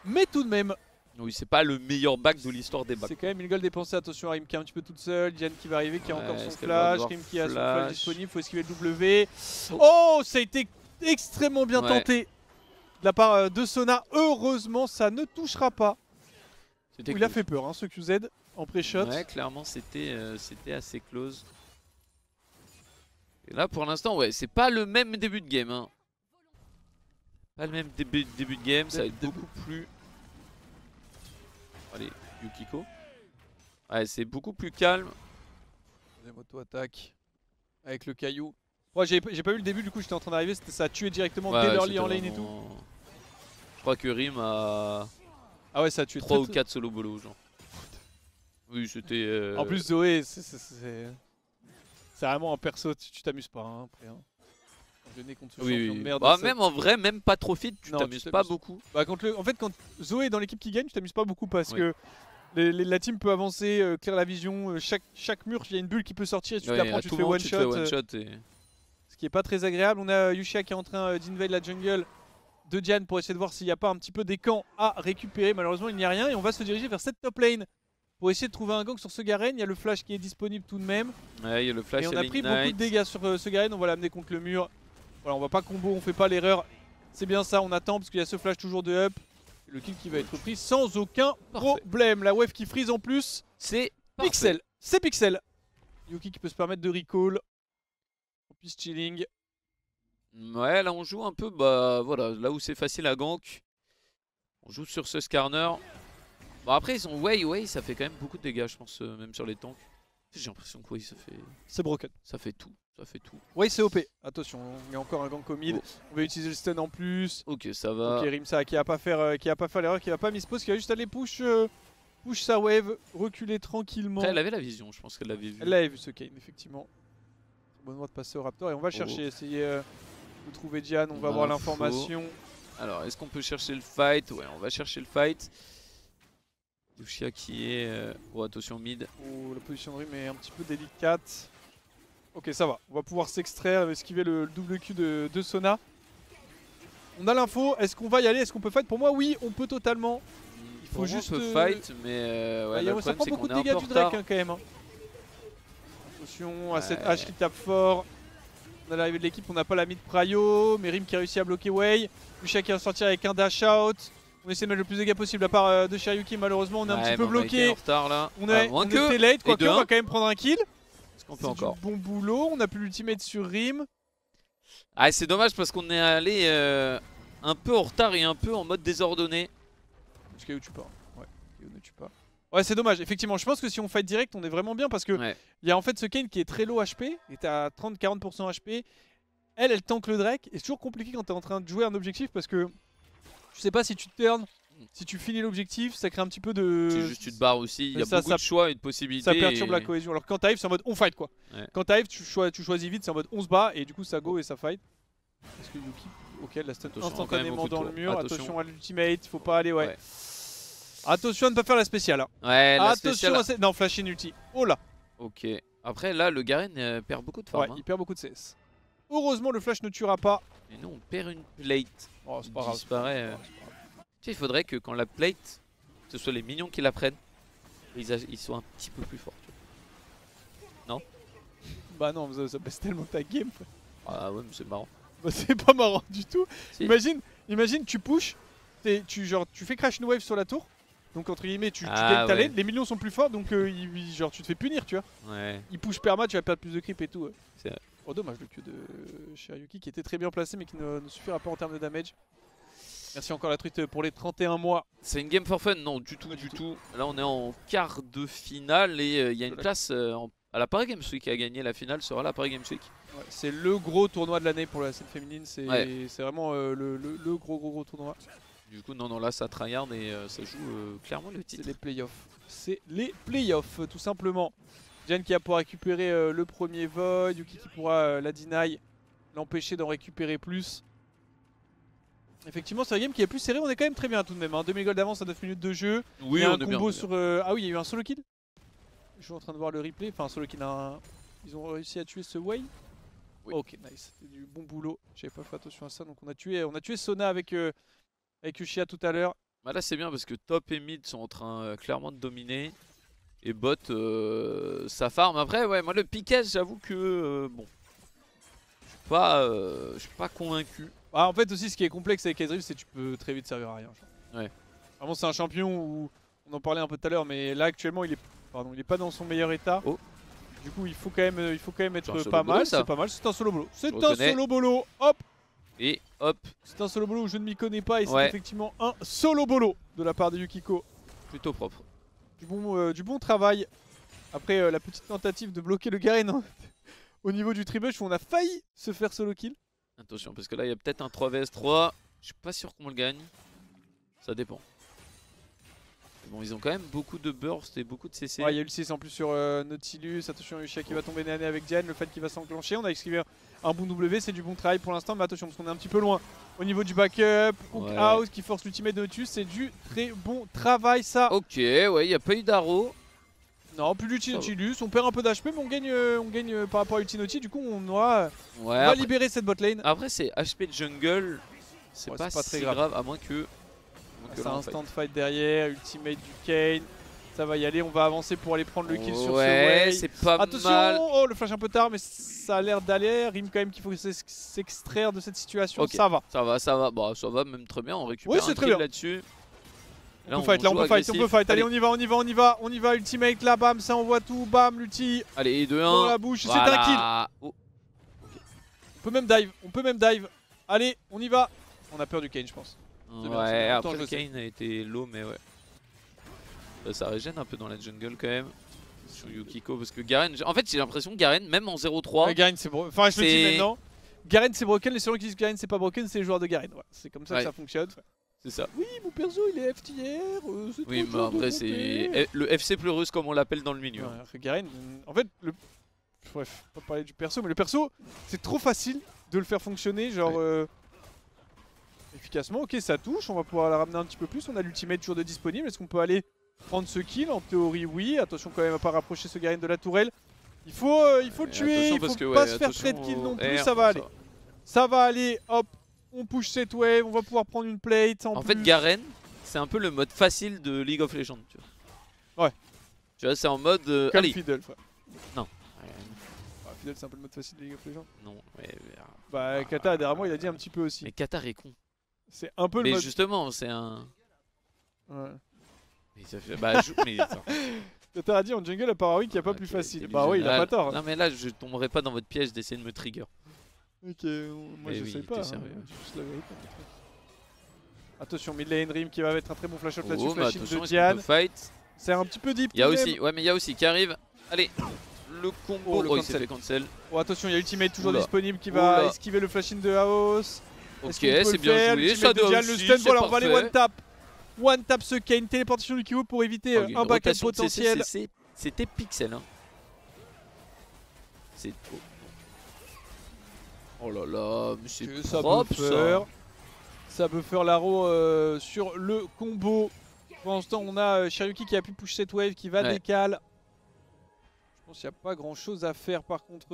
mais tout de même, Oui, c'est pas le meilleur back de l'histoire des backs. c'est quand même 1000 gold dépensés. Attention à Rim qui est un petit peu toute seule, Diane qui va arriver, qui a Ouais, encore son est-ce qu'elle va flash, avoir Rim qui a son flash flash disponible, faut esquiver le W. Oh, ça a été extrêmement bien Ouais. tenté de la part de Sona. Heureusement, ça ne touchera pas. C'était Il a close. fait peur, hein, ce QZ en pré-shot. Ouais, clairement, c'était assez close. Et là, pour l'instant, ouais, c'est pas le même début de game. Hein. Pas le même début de game, ça va être beaucoup plus. Allez, Yukiko. Ouais, c'est beaucoup plus calme. Deuxième auto-attaque avec le caillou. Moi j'ai pas vu le début, du coup j'étais en train d'arriver, ça a tué directement Ouais, dès l'early c'était en lane et tout. vraiment- Je crois que Rim a Ah ouais, ça a tué 3 ou très, 4 solo bolos, genre. Oui, c'était. En plus Zoé, c'est vraiment un perso, tu t'amuses pas hein, après. Hein. Je n'ai contre ce Oui, champion oui. de merde. Bah, ça- même en vrai, même pas trop fit, tu Non, t'amuses tu pas t'amuses. beaucoup. Bah, en fait, quand Zoé est dans l'équipe qui gagne, tu t'amuses pas beaucoup parce Oui. que La team peut avancer, claire la vision, chaque mur, il y a une bulle qui peut sortir et tu te la prends, tu te fais one shot. Et... Ce qui est pas très agréable. On a Yushia qui est en train d'invade la jungle de Diane pour essayer de voir s'il n'y a pas un petit peu des camps à récupérer. Malheureusement, il n'y a rien et on va se diriger vers cette top lane pour essayer de trouver un gank sur ce Garen. Il y a le flash qui est disponible tout de même. Ouais, il y a le flash et on a pris beaucoup de dégâts sur ce Garen. On va l'amener contre le mur. Voilà, on va pas combo, on fait pas l'erreur. C'est bien ça, on attend parce qu'il y a ce flash toujours de up. Le kill qui va être pris sans aucun problème. La wave qui freeze en plus. C'est Pixel. C'est Pixel. Yuki qui peut se permettre de recall. En plus chilling. Ouais, là on joue un peu, bah voilà, là où c'est facile à gank. On joue sur ce Skarner. Bon après ils ont Wei, ça fait quand même beaucoup de dégâts je pense, même sur les tanks. J'ai l'impression que Wei ça fait... C'est broken. Ça fait tout. Wei c'est OP. Attention, il y a encore un gank au mid. Oh. On va utiliser le stun en plus. Ok, ça va. Ok, Rimsa qui va pas faire l'erreur, qui va pas mispose, qui va juste aller push sa wave, reculer tranquillement. Après elle avait la vision, je pense qu'elle l'avait vu. Elle l'avait vu ce Kayn, effectivement. Bonne voie de passer au Raptor et on va chercher, essayer de trouver Diane, on va avoir l'information. Alors est-ce qu'on peut chercher le fight? Ouais, on va chercher le fight. Yushia qui est... Oh attention mid. Oh, la position de Rim est un petit peu délicate. Ok, ça va, on va pouvoir s'extraire, esquiver le double Q de Sona. On a l'info, est-ce qu'on va y aller? Est-ce qu'on peut fight? Pour moi oui, on peut totalement. Il faut juste... On peut fight, mais ouais, ça prend beaucoup de dégâts du Drake hein, quand même. Attention à cette hache qui tape fort. On a l'arrivée de l'équipe, on n'a pas la mid prio. Mais Rim qui a réussi à bloquer Wei. Yushia qui va sortir avec un dash out. On essaie de mettre le plus de dégâts possible à part de Shiryuki. Malheureusement on est un petit peu bloqué. On est en retard là. On est late, quoique on va quand même prendre un kill. Est-ce qu'on peut encore? Bon boulot, on a plus l'ultimate sur Rim. Ah c'est dommage parce qu'on est allé un peu en retard et un peu en mode désordonné. Parce que tue pas. Ouais, ne tue pas. Ouais c'est dommage, effectivement je pense que si on fight direct on est vraiment bien parce que il y a en fait ce Kayn qui est très low HP, il est à 30-40% HP. Elle tank le Drake et c'est toujours compliqué quand tu es en train de jouer un objectif parce que tu sais pas si tu te turns, si tu finis l'objectif, ça crée un petit peu de... C'est juste tu te barres aussi, il y a beaucoup de choix et de possibilités. Ça perturbe la cohésion, alors quand t'arrives c'est en mode on fight quoi. Quand t'arrives tu choisis vite, c'est en mode on se bat et du coup ça go et ça fight. Parce que Yuki, ok la stun instantanément dans le mur, attention à l'ultimate, faut pas aller Attention à ne pas faire la spéciale. Ouais, la attention spéciale. Non, flash in ulti. Oh là. Ok. Après, là, le Garen perd beaucoup de farm. Ouais, il perd beaucoup de CS. Heureusement, le flash ne tuera pas. Et nous, on perd une plate. Oh, c'est pas grave. Disparaît. Tu sais, il faudrait que quand la plate, ce soit les minions qui la prennent, ils soient un petit peu plus forts. Non? Bah non, ça baisse tellement ta game. Ah ouais, mais c'est marrant. Bah, c'est pas marrant du tout. Si. Imagine, tu pushes, tu fais crash une wave sur la tour. Donc entre guillemets tu gagnes ta lane, les millions sont plus forts donc genre tu te fais punir tu vois. Ouais. Il push perma, tu vas perdre plus de creep et tout. C'est vrai. Oh dommage le Q de Shiryuki qui était très bien placé mais qui ne suffira pas en termes de damage. Merci encore la truite pour les 31 mois. C'est une game for fun? Non du tout. Là on est en quart de finale et il y a une place à la Paris Games Week qui a gagné la finale sera la Paris Games Week. Ouais, c'est le gros tournoi de l'année pour la scène féminine, c'est vraiment le gros tournoi. Du coup, non, là ça tryhard et ça joue clairement le titre. C'est les playoffs. C'est les playoffs, tout simplement. Diane qui va pouvoir récupérer le premier Void, Yuki qui pourra la deny, l'empêcher d'en récupérer plus. Effectivement, c'est un game qui est plus serré, on est quand même très bien tout de même. 2000 gold d'avance à 9 minutes de jeu. Oui, il y a on un est combo bien. sur. Ah oui, il y a eu un solo kill. Je suis en train de voir le replay. Enfin, un solo kill. Ils ont réussi à tuer ce Wei. Oui. Ok, nice. C'était du bon boulot. J'avais pas fait attention à ça. Donc on a tué Sona avec Yushia tout à l'heure. Bah là c'est bien parce que top et mid sont en train clairement de dominer. Et bot ça farm. Après ouais moi le piquet j'avoue que bon. Je suis pas convaincu. Ah, en fait aussi ce qui est complexe avec Ezreal c'est que tu peux très vite servir à rien. Ouais. Vraiment c'est un champion où on en parlait un peu tout à l'heure mais là actuellement il est pas dans son meilleur état. Oh. Du coup il faut quand même être pas mal. C'est pas mal, c'est un solo bolo. C'est un solo bolo. Hop. Et hop. C'est un solo bolo où je ne m'y connais pas et c'est effectivement un solo bolo de la part de Yukiko. Plutôt propre. Du bon travail. Après la petite tentative de bloquer le Garen au niveau du tribush où on a failli se faire solo kill. Attention parce que là il y a peut-être un 3 vs 3. Je suis pas sûr qu'on le gagne. Ça dépend. Bon ils ont quand même beaucoup de burst et beaucoup de CC. Ouais il y a eu le 6 en plus sur Nautilus. Attention Yushia qui va tomber nez à nez avec Diane. Le fait qu'il va s'enclencher. On a esquivé un bon W, c'est du bon travail pour l'instant, mais attention parce qu'on est un petit peu loin au niveau du backup. Hook House qui force l'ultimate de Notus, c'est du très bon travail ça. Ok, ouais, il n'y a pas eu d'arrow. Non, plus d'Utilus, on perd un peu d'HP, mais on gagne par rapport à Ultinoti, du coup on va libérer cette bot lane. Après, c'est HP de jungle, c'est pas très si grave, à moins que. C'est un instant fight derrière, ultimate du Kayn. Ça va y aller, on va avancer pour aller prendre le kill sur ce way. C'est pas attention, mal. Oh, le flash un peu tard, mais ça a l'air d'aller. Rim quand même qu'il faut s'extraire de cette situation. Okay. Ça va. Ça va. Bon, ça va même très bien. On récupère un kill là-dessus. On peut fight. Allez, on y va. Ultimate là, bam, ça envoie tout. Bam, l'ulti. Allez, 2-1. Dans la bouche, voilà. C'est un kill. Oh. Okay. On peut même dive. Allez, on y va. On a peur du Kayn, je pense. Ouais, après le Kayn a été low, mais ouais. Ça régène un peu dans la jungle quand même. Sur Yukiko, parce que Garen. En fait, j'ai l'impression que Garen, même en 0-3. Ouais, Garen, c'est broken. Enfin, je le dis maintenant. Garen, c'est broken. Les seuls qui disent que Garen, c'est pas broken, c'est les joueurs de Garen. Ouais, c'est comme ça que ça fonctionne. C'est ça. Oui, mon perso, il est FTR. Oui, mais après, c'est le FC pleureuse, comme on l'appelle dans le milieu. Ouais, Garen, en fait, bref, pas parler du perso, mais le perso, c'est trop facile de le faire fonctionner. Genre. Efficacement, ok, ça touche, on va pouvoir la ramener un petit peu plus. On a l'ultimate toujours de disponible. Est-ce qu'on peut aller prendre ce kill? En théorie, oui. Attention quand même à pas rapprocher ce Garen de la tourelle. Il faut le tuer, il faut pas se faire trade kill non plus. Ça va aller. Ça va aller, hop, on push cette wave, on va pouvoir prendre une plate. En fait, Garen, c'est un peu le mode facile de League of Legends. Tu vois. Ouais. Tu vois, c'est en mode. Comme allez. Fiddle. Non. Fiddle, c'est un peu le mode facile de League of Legends. Non, mais. Bah, Kata, derrière moi, il a dit un petit peu aussi. Mais Kata est con. C'est un peu le mode. Mais justement, c'est un. Ouais. Mais ça fait. Bah, mais. Kata a dit en jungle à Parawi qu'il n'y a pas plus facile. Bah, oui, il a pas tort. Non, mais là, je tomberai pas dans votre piège d'essayer de me trigger. Ok, moi je sais pas. Juste la vérité. Attention, mid lane Rim qui va mettre un très bon flash out là-dessus. Flash in de Diane. C'est un petit peu deep. Il y a aussi, mais il y a aussi qui arrive. Allez, le combo. Oh, il s'est fait cancel. Oh, attention, il y a Ultimate toujours disponible qui va esquiver le flash in de House. Ok, c'est bien joué. Ça doit aussi, le stun, voilà, on va aller one tap. One tap ce Kayn, téléportation du Kyo pour éviter un backup potentiel. C'était pixel. Hein. C'est trop. Oh là là, mais c'est propre ça. Ça peut faire l'arrow sur le combo. Pour l'instant, on a Shiryuki qui a pu push cette wave qui va décale. Je pense qu'il n'y a pas grand chose à faire par contre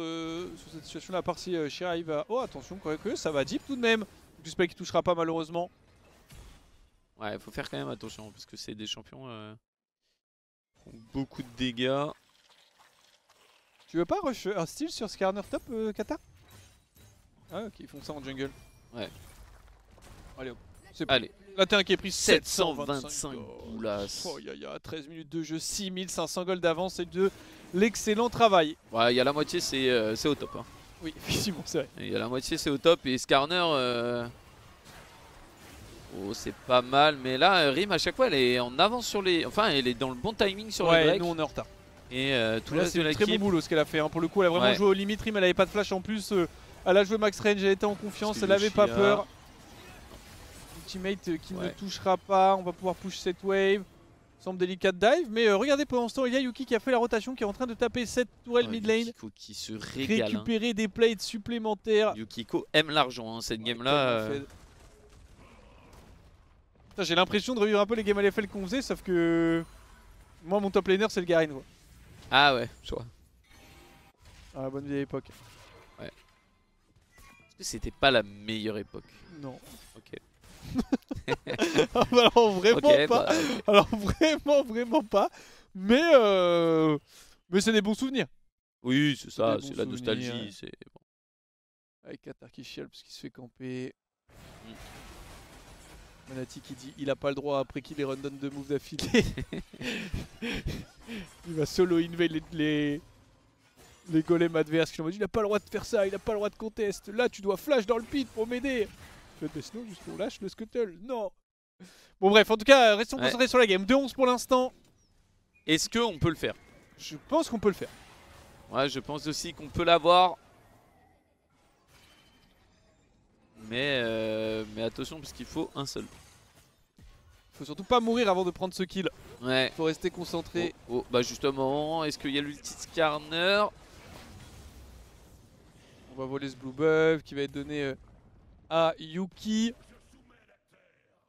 sur cette situation là, à part si Shira va. Oh, attention, que ça va deep tout de même. J'espère qu'il touchera pas malheureusement. Ouais, il faut faire quand même attention parce que c'est des champions qui ont beaucoup de dégâts. Tu veux pas rush un steal sur Skarner top, Kata? Ah, ok, ils font ça en jungle. Ouais. Allez hop. Allez. Là, t'es un qui est pris 725 goulas. Oh, il y a 13 minutes de jeu, 6500 gold d'avance, c'est de l'excellent travail. Ouais, il y a la moitié, c'est au top. Hein. Oui, effectivement, c'est vrai. Il y a la moitié, c'est au top. Et Skarner, oh, c'est pas mal. Mais là, Rim, à chaque fois, elle est en avance sur les. Enfin, elle est dans le bon timing sur les breaks. Nous, on est en retard. Et tout là, c'est un très bon boulot ce qu'elle a fait. Hein. Pour le coup, elle a vraiment joué au limite. Rim, elle avait pas de flash en plus. Elle a joué max range, elle était en confiance, elle avait pas peur. Ultimate qui ne touchera pas, on va pouvoir push cette wave. Semble délicat dive, mais regardez pendant ce temps, il y a Yuki qui a fait la rotation, qui est en train de taper cette tourelle mid lane. Yukiko qui se régale. Récupérer des plates supplémentaires. Yukiko aime l'argent, hein, cette game là. J'ai l'impression de revivre un peu les games LFL qu'on faisait, sauf que moi mon top laner c'est le Garen. Quoi. Ah ouais, je vois. À la bonne vieille époque. Ouais. Est-ce que c'était pas la meilleure époque? Non. Ok. Alors vraiment pas. Alors vraiment pas. Mais c'est des bons souvenirs. Oui, c'est ça, c'est la nostalgie. C'est bon. Avec Qatar qui chiale parce qu'il se fait camper. Manati qui dit il a pas le droit après qu'il les run-down de moves d'affilée. Il va solo invade les golems adverses qui lui ont dit il a pas le droit de faire ça, il a pas le droit de contest. Là tu dois flash dans le pit pour m'aider. Sinon juste on lâche le scuttle. Non. Bon bref, en tout cas restons concentrés sur la game. 2-11 pour l'instant. Est-ce qu'on peut le faire? Je pense qu'on peut le faire. Ouais, je pense aussi qu'on peut l'avoir. Mais attention parce qu'il faut un seul. Faut surtout pas mourir avant de prendre ce kill. Ouais. Faut rester concentré. Oh, bah justement, est-ce qu'il y a l'ulti Skarner? On va voler ce blue buff qui va être donné à Yuki.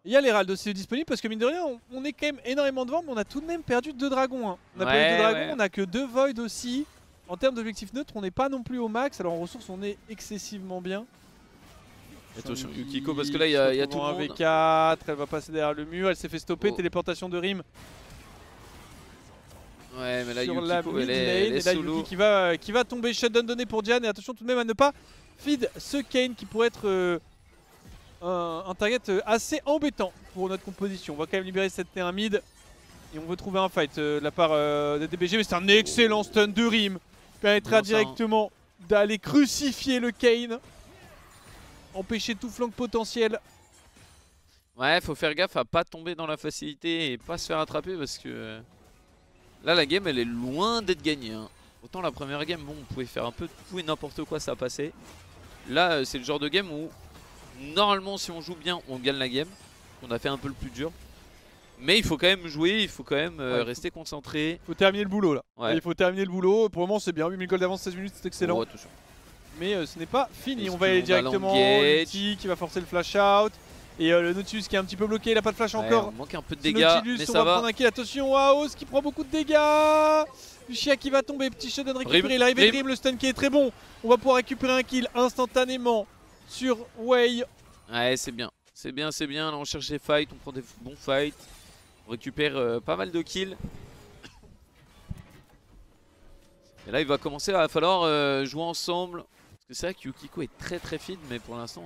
Il y a l'Herald aussi disponible parce que mine de rien on est quand même énormément devant, mais on a tout de même perdu 2 dragons. Hein. On a perdu 2 dragons, on a que 2 void aussi. En termes d'objectifs neutres, on n'est pas non plus au max. Alors en ressources, on est excessivement bien. Attention Yukiko parce que là il y a tout le monde. V4, elle va passer derrière le mur, elle s'est fait stopper, Oh. Téléportation de Rim. Ouais mais là Sur Yukiko la elle est et là solo. Yuki qui va tomber, shutdown donné pour Diane. Et attention tout de même à ne pas feed ce Kayn qui pourrait être un target assez embêtant pour notre composition. On va quand même libérer cette T1 mid. Et on veut trouver un fight de la part des DBG. Mais c'est un excellent stun de Rim. Qui permettra directement d'aller crucifier le Kayn. Empêcher tout flank potentiel. Ouais, faut faire gaffe à pas tomber dans la facilité et pas se faire attraper parce que là la game elle est loin d'être gagnée. Hein. Autant la première game, bon, on pouvait faire un peu de tout et n'importe quoi, ça passait. Là, c'est le genre de game où normalement, si on joue bien, on gagne la game. On a fait un peu le plus dur. Mais il faut quand même jouer, il faut quand même rester concentré. Il faut terminer le boulot là. Ouais. Il faut terminer le boulot. Pour le moment, c'est bien. 8000 gold d'avance, 16 minutes, c'est excellent. Oh, attention. Mais ce n'est pas fini. Est-ce On va aller qu'on va directement. l'engage Ulti qui va forcer le flash out. Et le Nautilus qui est un petit peu bloqué. Il n'a pas de flash Ouais, encore. on manque un peu de Ce dégâts, Nautilus, mais on ça va prendre va. un kill. Attention, Aos qui prend beaucoup de dégâts. Lucia qui va tomber. Petit shutdown récupéré. L'arrivée de Rim, le stun qui est très bon. On va pouvoir récupérer un kill instantanément sur Wei. Ouais, c'est bien. C'est bien, c'est bien. Là, on cherche des fights, on prend des bons fights. On récupère pas mal de kills. Et là, il va commencer à falloir jouer ensemble. Parce que c'est vrai que Yukiko est très très feed, mais pour l'instant,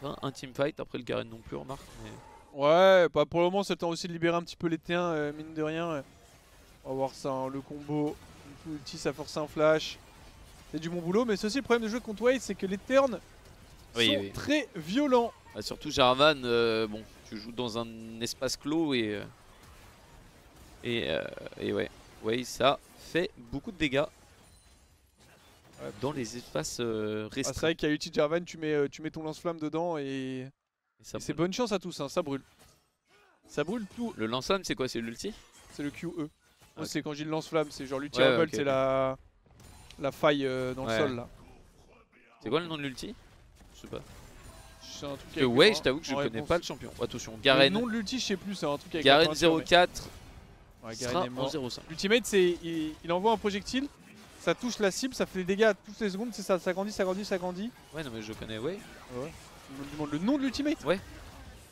pas un team fight. Après, le Garen non plus, remarque. Mais... Ouais, bah pour le moment, c'est le temps aussi de libérer un petit peu les T1, mine de rien. On va voir ça, hein, le combo. Ulti, ça force un flash. C'est du bon boulot, mais c'est aussi le problème de jeu contre Wade, c'est que les turns sont très violents. Bah, surtout Jarvan, bon, tu joues dans un espace clos et ouais, ça fait beaucoup de dégâts dans les espaces restreints. C'est vrai qu'il y a Ulti Jarvan, tu mets ton lance-flamme dedans et c'est bonne chance à tous, hein, ça brûle. Ça brûle tout. Le lance-flamme, c'est quoi? C'est l'ulti? C'est le QE. Ah, c'est quand je dis le lance-flamme, c'est genre l'ulti ouais, Revolt, c'est la faille dans le sol là. C'est quoi le nom de l'ulti? Je sais pas. C'est un truc Parce que ouais, je t'avoue que je connais pas le champion. Attention, Garen. Le nom de l'ulti, je sais plus, c'est un truc avec Garen 04. Ouais, Sera Garen est mort. 1-0-5. L'ultimate, c'est il envoie un projectile, ça touche la cible, ça fait des dégâts toutes les secondes, c'est ça, ça grandit, ça grandit, ça grandit. Ouais, non, mais je connais, ouais. Tu me demandes le nom de l'ultimate? Ouais.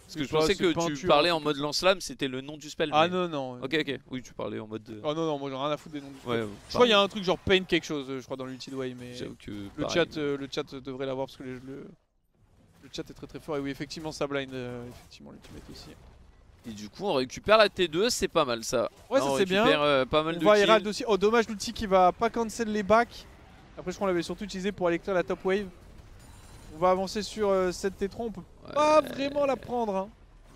Parce que je pensais que tu parlais en mode lance-flamme, c'était le nom du spell. Ah mais... non, non. Ok, ok. Oui, tu parlais en mode. Oh non, non, moi j'ai rien à foutre des noms du spell. Ouais, je crois qu'il y a un truc genre Pain quelque chose, je crois, dans l'ulti de Way, mais que le chat devrait l'avoir parce que le chat est très très fort. Et oui, effectivement, ça blind, effectivement, l'ultimate aussi. Et du coup, on récupère la T2, c'est pas mal ça. Ouais, là, ça c'est bien. Pas mal on de va kills. Herald aussi. Oh, dommage, l'ulti qui va pas cancel les backs. Après, je crois qu'on l'avait surtout utilisé pour aller clear la top wave. On va avancer sur cette T3, on peut pas vraiment la prendre. Hein.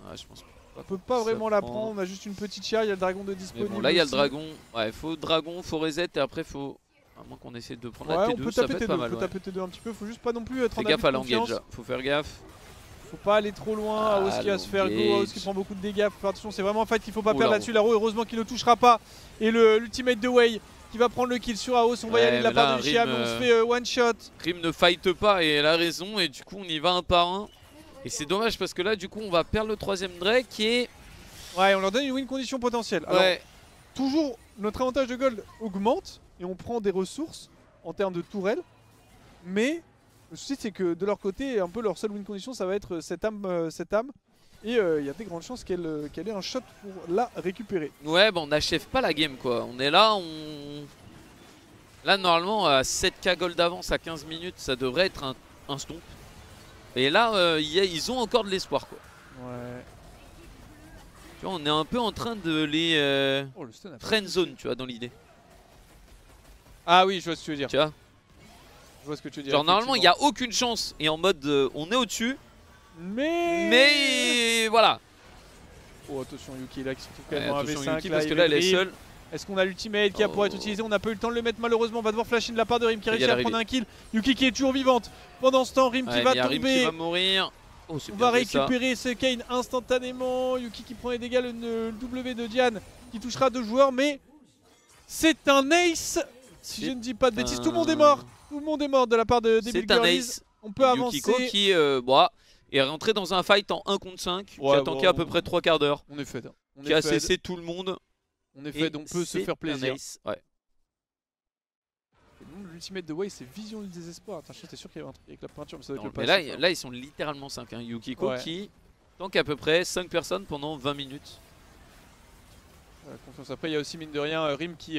Ouais, je pense pas. On peut pas vraiment la prendre, on a juste une petite chair, il y a le dragon de disponible. Bon, là, il y a le aussi. dragon. Ouais, faut dragon, faut reset et après, faut. À moins qu'on essaie de prendre la Ouais, T2, on peut ça taper peut être T2, pas mal. on peut taper T2 un petit peu, faut juste pas non plus être Fais en gaffe à abus de l'engage confiance. là, faut faire gaffe. Faut pas aller trop loin, Aos qui va se faire go, Aos qui prend beaucoup de dégâts, faut faire attention, c'est vraiment un fight qu'il faut pas perdre là-dessus. Laro, heureusement qu'il ne touchera pas. Et l'ultimate de Wei qui va prendre le kill sur Aos, on va y aller de la part de Lucia, mais on se fait one shot. Rim ne fight pas et elle a raison, et du coup, on y va un par un. Et c'est dommage parce que là, du coup, on va perdre le troisième Drake qui est. Ouais, on leur donne une win condition potentielle. Alors, Ouais. toujours, notre avantage de gold augmente et on prend des ressources en termes de tourelle. Mais le souci, c'est que de leur côté, un peu leur seule win condition, ça va être cette âme. Et il y a des grandes chances qu'elle ait un shot pour la récupérer. Ouais, bah on n'achève pas la game quoi. On est là, Là, normalement, à 7k gold d'avance à 15 minutes, ça devrait être un stomp. Et là, ils ont encore de l'espoir quoi. Ouais. Tu vois, on est un peu en train de les friend zone, tu vois, dans l'idée. Ah oui, je vois ce que tu veux dire. Tu vois, Je vois ce que tu veux dire. genre normalement, il n'y a aucune chance. Et en mode, on est au-dessus. Mais voilà. Oh, attention, Yuki là qui se trouve quand Ouais, même en attention AV5. Yuki, parce que là, elle est seule. Est-ce qu'on a l'ultimate qui va pouvoir être utilisé? On n'a pas eu le temps de le mettre malheureusement. On va devoir flasher de la part de Rim qui réussit à prendre un kill. Yuki qui est toujours vivante. Pendant ce temps, Rim qui va tomber. Rim qui va mourir. Oh, on va récupérer ce Kayn instantanément. Yuki qui prend les dégâts, le W de Diane qui touchera 2 joueurs. Mais c'est un ace. Si je ne dis pas de bêtises, tout le monde est mort. Tout Tout le monde est mort de la part des Big C'est un Girlies. ace. On peut avancer. Yukiko qui est rentré dans un fight en 1 contre 5 qui a tanké à peu près 3 quarts d'heure. On est fait. Qui a cessé tout le monde. On est fait, donc on peut se faire plaisir. Ouais. L'ultimate de Wei, c'est vision du désespoir. Attends, j'étais sûr qu'il y avait un truc avec la peinture, mais ça doit être le Mais passif. là, ils sont littéralement 5. Hein. Yukiko Ouais. qui tank à peu près 5 personnes pendant 20 minutes. Confiance. Après, il y a aussi, mine de rien, Rim qui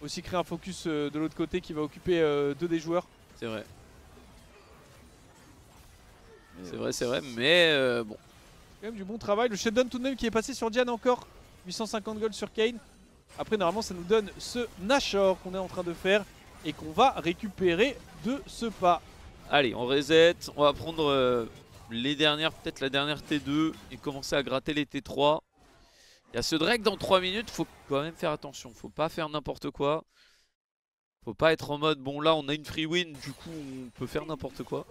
aussi crée un focus de l'autre côté qui va occuper 2 des joueurs. C'est vrai. C'est vrai, mais bon. Quand même du bon travail. Le shutdown tout de même qui est passé sur Diane encore. 850 gold sur Kane. Après, normalement, ça nous donne ce Nashor qu'on est en train de faire et qu'on va récupérer de ce pas. Allez, on reset. On va prendre les dernières, peut-être la dernière T2 et commencer à gratter les T3. Il y a ce Drake dans 3 minutes. Faut quand même faire attention. Faut pas faire n'importe quoi. Faut pas être en mode bon, là, on a une free win. Du coup, on peut faire n'importe quoi.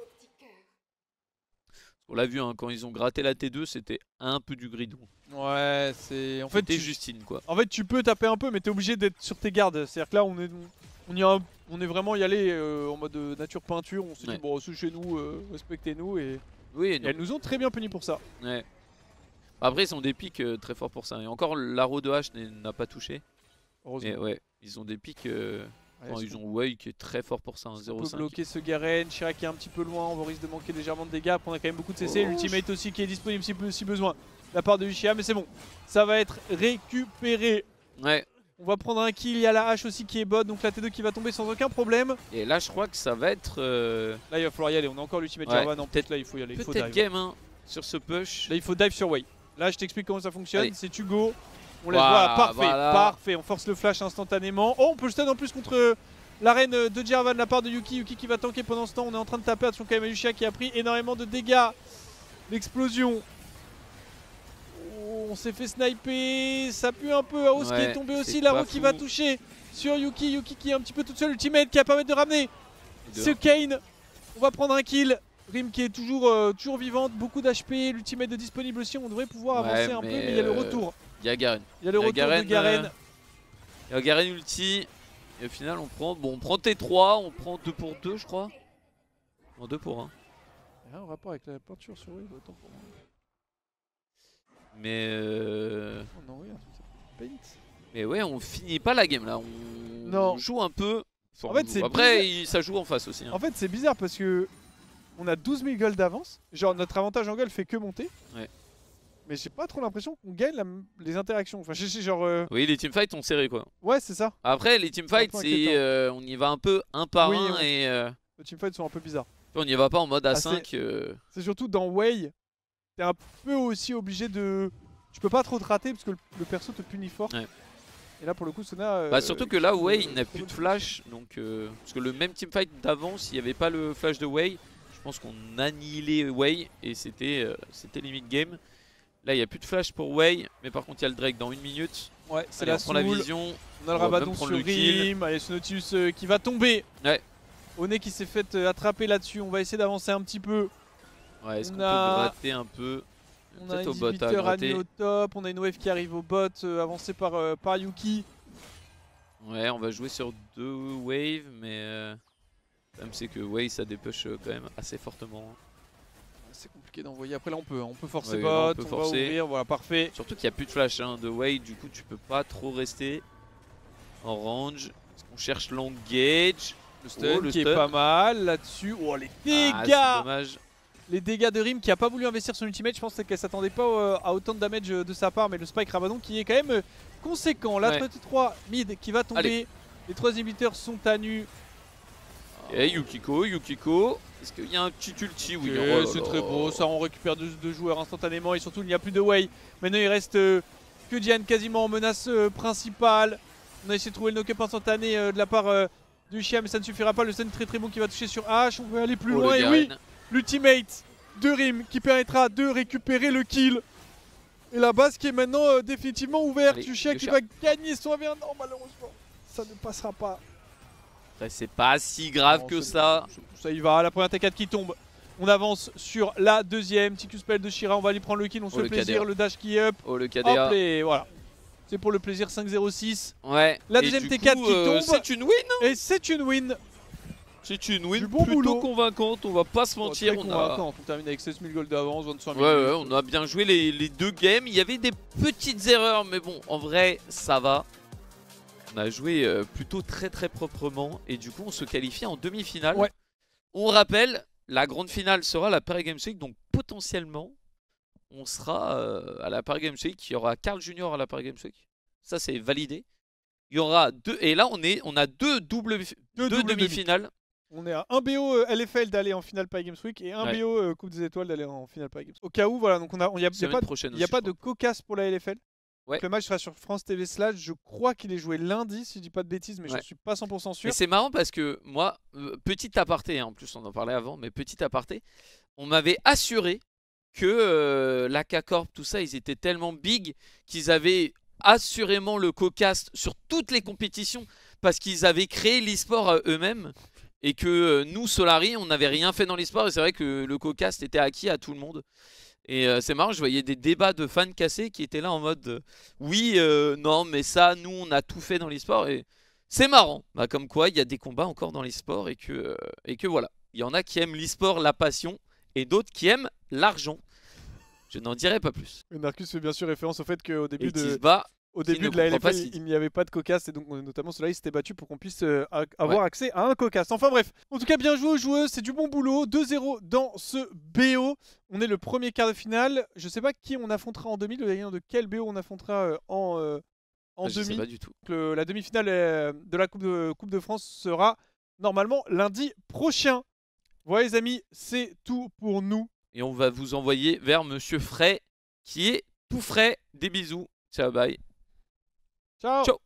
On l'a vu, hein, quand ils ont gratté la T2, c'était un peu du gridon. Ouais, c'est. En fait, C'était Justine, quoi. En fait, tu peux taper un peu, mais t'es obligé d'être sur tes gardes. C'est-à-dire que là, on est vraiment y allé en mode nature peinture. On s'est dit, bon, c'est chez nous, respectez-nous. Et elles nous ont très bien punis pour ça. Ouais. Après, ils ont des pics très forts pour ça. Et encore, l'arrow de H n'a pas touché. Heureusement. Mais ouais, ils ont des pics. Ils ont Wei qui est très fort pour ça, 0,5. On peut bloquer ce Garen, Shira qui est un petit peu loin, on risque de manquer légèrement de dégâts. Après, on a quand même beaucoup de CC, l'ultimate aussi qui est disponible si besoin de la part de Uchiha, mais c'est bon, ça va être récupéré. Ouais. On va prendre un kill, il y a la hache aussi qui est bot, donc la T2 qui va tomber sans aucun problème. Et là, je crois que ça va être. Là, il va falloir y aller, on a encore l'ultimate Jarvan, en tête là, il faut y aller. Peut-être game hein, sur ce push. Là, il faut dive sur Wei. Là, je t'explique comment ça fonctionne, Allez. c'est tu go. On laisse, voilà, voilà. parfait, on force le flash instantanément. Oh, on peut le stun en plus contre l'arène de Jarvan de la part de Yuki qui va tanker pendant ce temps. On est en train de taper, attention quand même à Uchiha qui a pris énormément de dégâts. L'explosion. Oh, on s'est fait sniper, ça pue un peu. Aos qui est tombé aussi, l'arrow qui va toucher sur Yuki qui est un petit peu toute seule. Ultimate qui va permettre de ramener ce Kane. On va prendre un kill. Rim qui est toujours vivante, beaucoup d'HP, l'ultimate de disponible aussi, on devrait pouvoir avancer un peu, mais il y a le retour. Il y a Garen. Il y a le retour de Garen. Il y a Garen ulti. Et au final, on prend T3, on prend 2 pour 2, je crois. Non, 2 pour 1. Il y a un rapport avec la peinture sur Wave, autant pour moi. Mais Oh non, oui, paint. Mais ouais, on finit pas la game là. On joue un peu. En fait, c'est après, ça joue en face aussi. Hein. En fait, c'est bizarre parce que on a 12 000 gold d'avance. Genre, notre avantage en gold fait que monter. Ouais. Mais j'ai pas trop l'impression qu'on gagne les interactions. Enfin, genre. Oui, les teamfights ont serré quoi. Ouais, c'est ça. Après, les teamfights, c'est on y va un peu un par un et. Les teamfights sont un peu bizarres. On n'y va pas en mode A5. C'est surtout dans Wei, t'es un peu aussi obligé de. Tu peux pas trop te rater parce que le perso te punit fort. Ouais. Et là, pour le coup, Sona. Bah, surtout que là, Wei, il n'a plus de flash. Donc, parce que le même teamfight d'avant, s'il n'y avait pas le flash de Wei, je pense qu'on annihilait Wei et c'était limite game. Là, il n'y a plus de flash pour Wei, mais par contre, il y a le Drake dans 1 minute. Ouais, c'est on prend la vision. On a le rabadon sur Rim. Allez, ce Nautilus qui va tomber. Ouais. Oné qui s'est fait attraper là-dessus. On va essayer d'avancer un petit peu. Ouais, est-ce qu'on peut gratter un peu? On a un inhibiteur Annie au top. On a une wave qui arrive au bot, avancée par Yuki. Ouais, on va jouer sur 2 waves, mais le problème c'est que Wei ça dépush quand même assez fortement. C'est compliqué d'envoyer. Après là on peut forcer ouais, bot, on va ouvrir, voilà, parfait. Surtout qu'il n'y a plus de flash hein, de Wei, du coup tu peux pas trop rester en range. Est-ce qu'on cherche l'engage? Le stun qui est pas mal là-dessus. Oh les dégâts, c'est dommage. Les dégâts de Rim qui a pas voulu investir son ultimate. Je pense qu'elle s'attendait pas à autant de damage de sa part, mais le spike Rabadon qui est quand même conséquent. La 33 mid qui va tomber. Allez. Les 3 inhibiteurs sont à nu. Et Yukiko. Est-ce qu'il y a un petit ulti? Oui, c'est très beau. Ça, on récupère 2 joueurs instantanément. Et surtout, il n'y a plus de Wei. Maintenant, il reste que Diane quasiment en menace principale. On a essayé de trouver le knock-up instantané de la part de Uchiha, mais ça ne suffira pas. Le stun très bon qui va toucher sur H. On veut aller plus loin. Et oui, l'ultimate de Rim qui permettra de récupérer le kill. Et la base qui est maintenant définitivement ouverte. Uchiha qui va gagner son AV1. Non, malheureusement, ça ne passera pas. C'est pas si grave que ça. Ça y va, la première T4 qui tombe. On avance sur la deuxième. TQ spell de Shira, on va aller prendre le kill. On se fait plaisir. Le dash qui up. Oh, le KDA. Hop, et voilà. C'est pour le plaisir, 5-0-6. Ouais. La deuxième T4 qui tombe. C'est une win. Et c'est une win. C'est une win Du bon plutôt boulot. convaincante, on va pas se mentir. Très convaincant. On termine avec 16 000 gold d'avance, 25 000. Ouais, on a bien joué les deux games. Il y avait des petites erreurs, mais bon, en vrai, ça va. On a joué plutôt très proprement et du coup, on se qualifie en demi-finale. Ouais. On rappelle, la grande finale sera la Paris Games Week, donc potentiellement, on sera à la Paris Games Week. Il y aura Carl Junior à la Paris Games Week. Ça, c'est validé. Il y aura deux, et là, on a deux demi-finales. On est à un BO LFL d'aller en finale Paris Games Week et un BO Coupe des Étoiles d'aller en finale Paris Games. Au cas où, voilà, donc il n'y a pas de cocasse pour la LFL. Ouais. Donc le match sera sur France TV Slash. Je crois qu'il est joué lundi, si je dis pas de bêtises, mais je suis pas 100% sûr. Mais c'est marrant parce que moi, petit aparté, hein, en plus on en parlait avant, mais petit aparté, on m'avait assuré que la K-Corp, tout ça, ils étaient tellement big qu'ils avaient assurément le co-cast sur toutes les compétitions parce qu'ils avaient créé l'e-sport eux-mêmes et que nous, Solari, on n'avait rien fait dans l'e-sport et c'est vrai que le co-cast était acquis à tout le monde. Et c'est marrant, je voyais des débats de fans cassés qui étaient là en mode oui, non, mais ça, nous, on a tout fait dans l'e-sport. Et c'est marrant, bah, comme quoi il y a des combats encore dans l'e-sport et que voilà. Il y en a qui aiment l'e-sport, la passion, et d'autres qui aiment l'argent. Je n'en dirai pas plus. Narcus fait bien sûr référence au fait qu'au début de la LFL, il n'y avait pas de cocasse et donc notamment cela il s'était battu pour qu'on puisse avoir accès à un cocasse. Enfin bref, en tout cas bien joué aux joueuses, c'est du bon boulot. 2-0 dans ce BO. On est le premier quart de finale. Je sais pas qui on affrontera en demi, le gagnant de quel BO on affrontera en demi. Je sais pas du tout. La demi-finale de la Coupe de France sera normalement lundi prochain. Voilà les amis, c'est tout pour nous. Et on va vous envoyer vers Monsieur Fray qui est tout frais. Des bisous. Ciao, bye. Ciao. Ciao.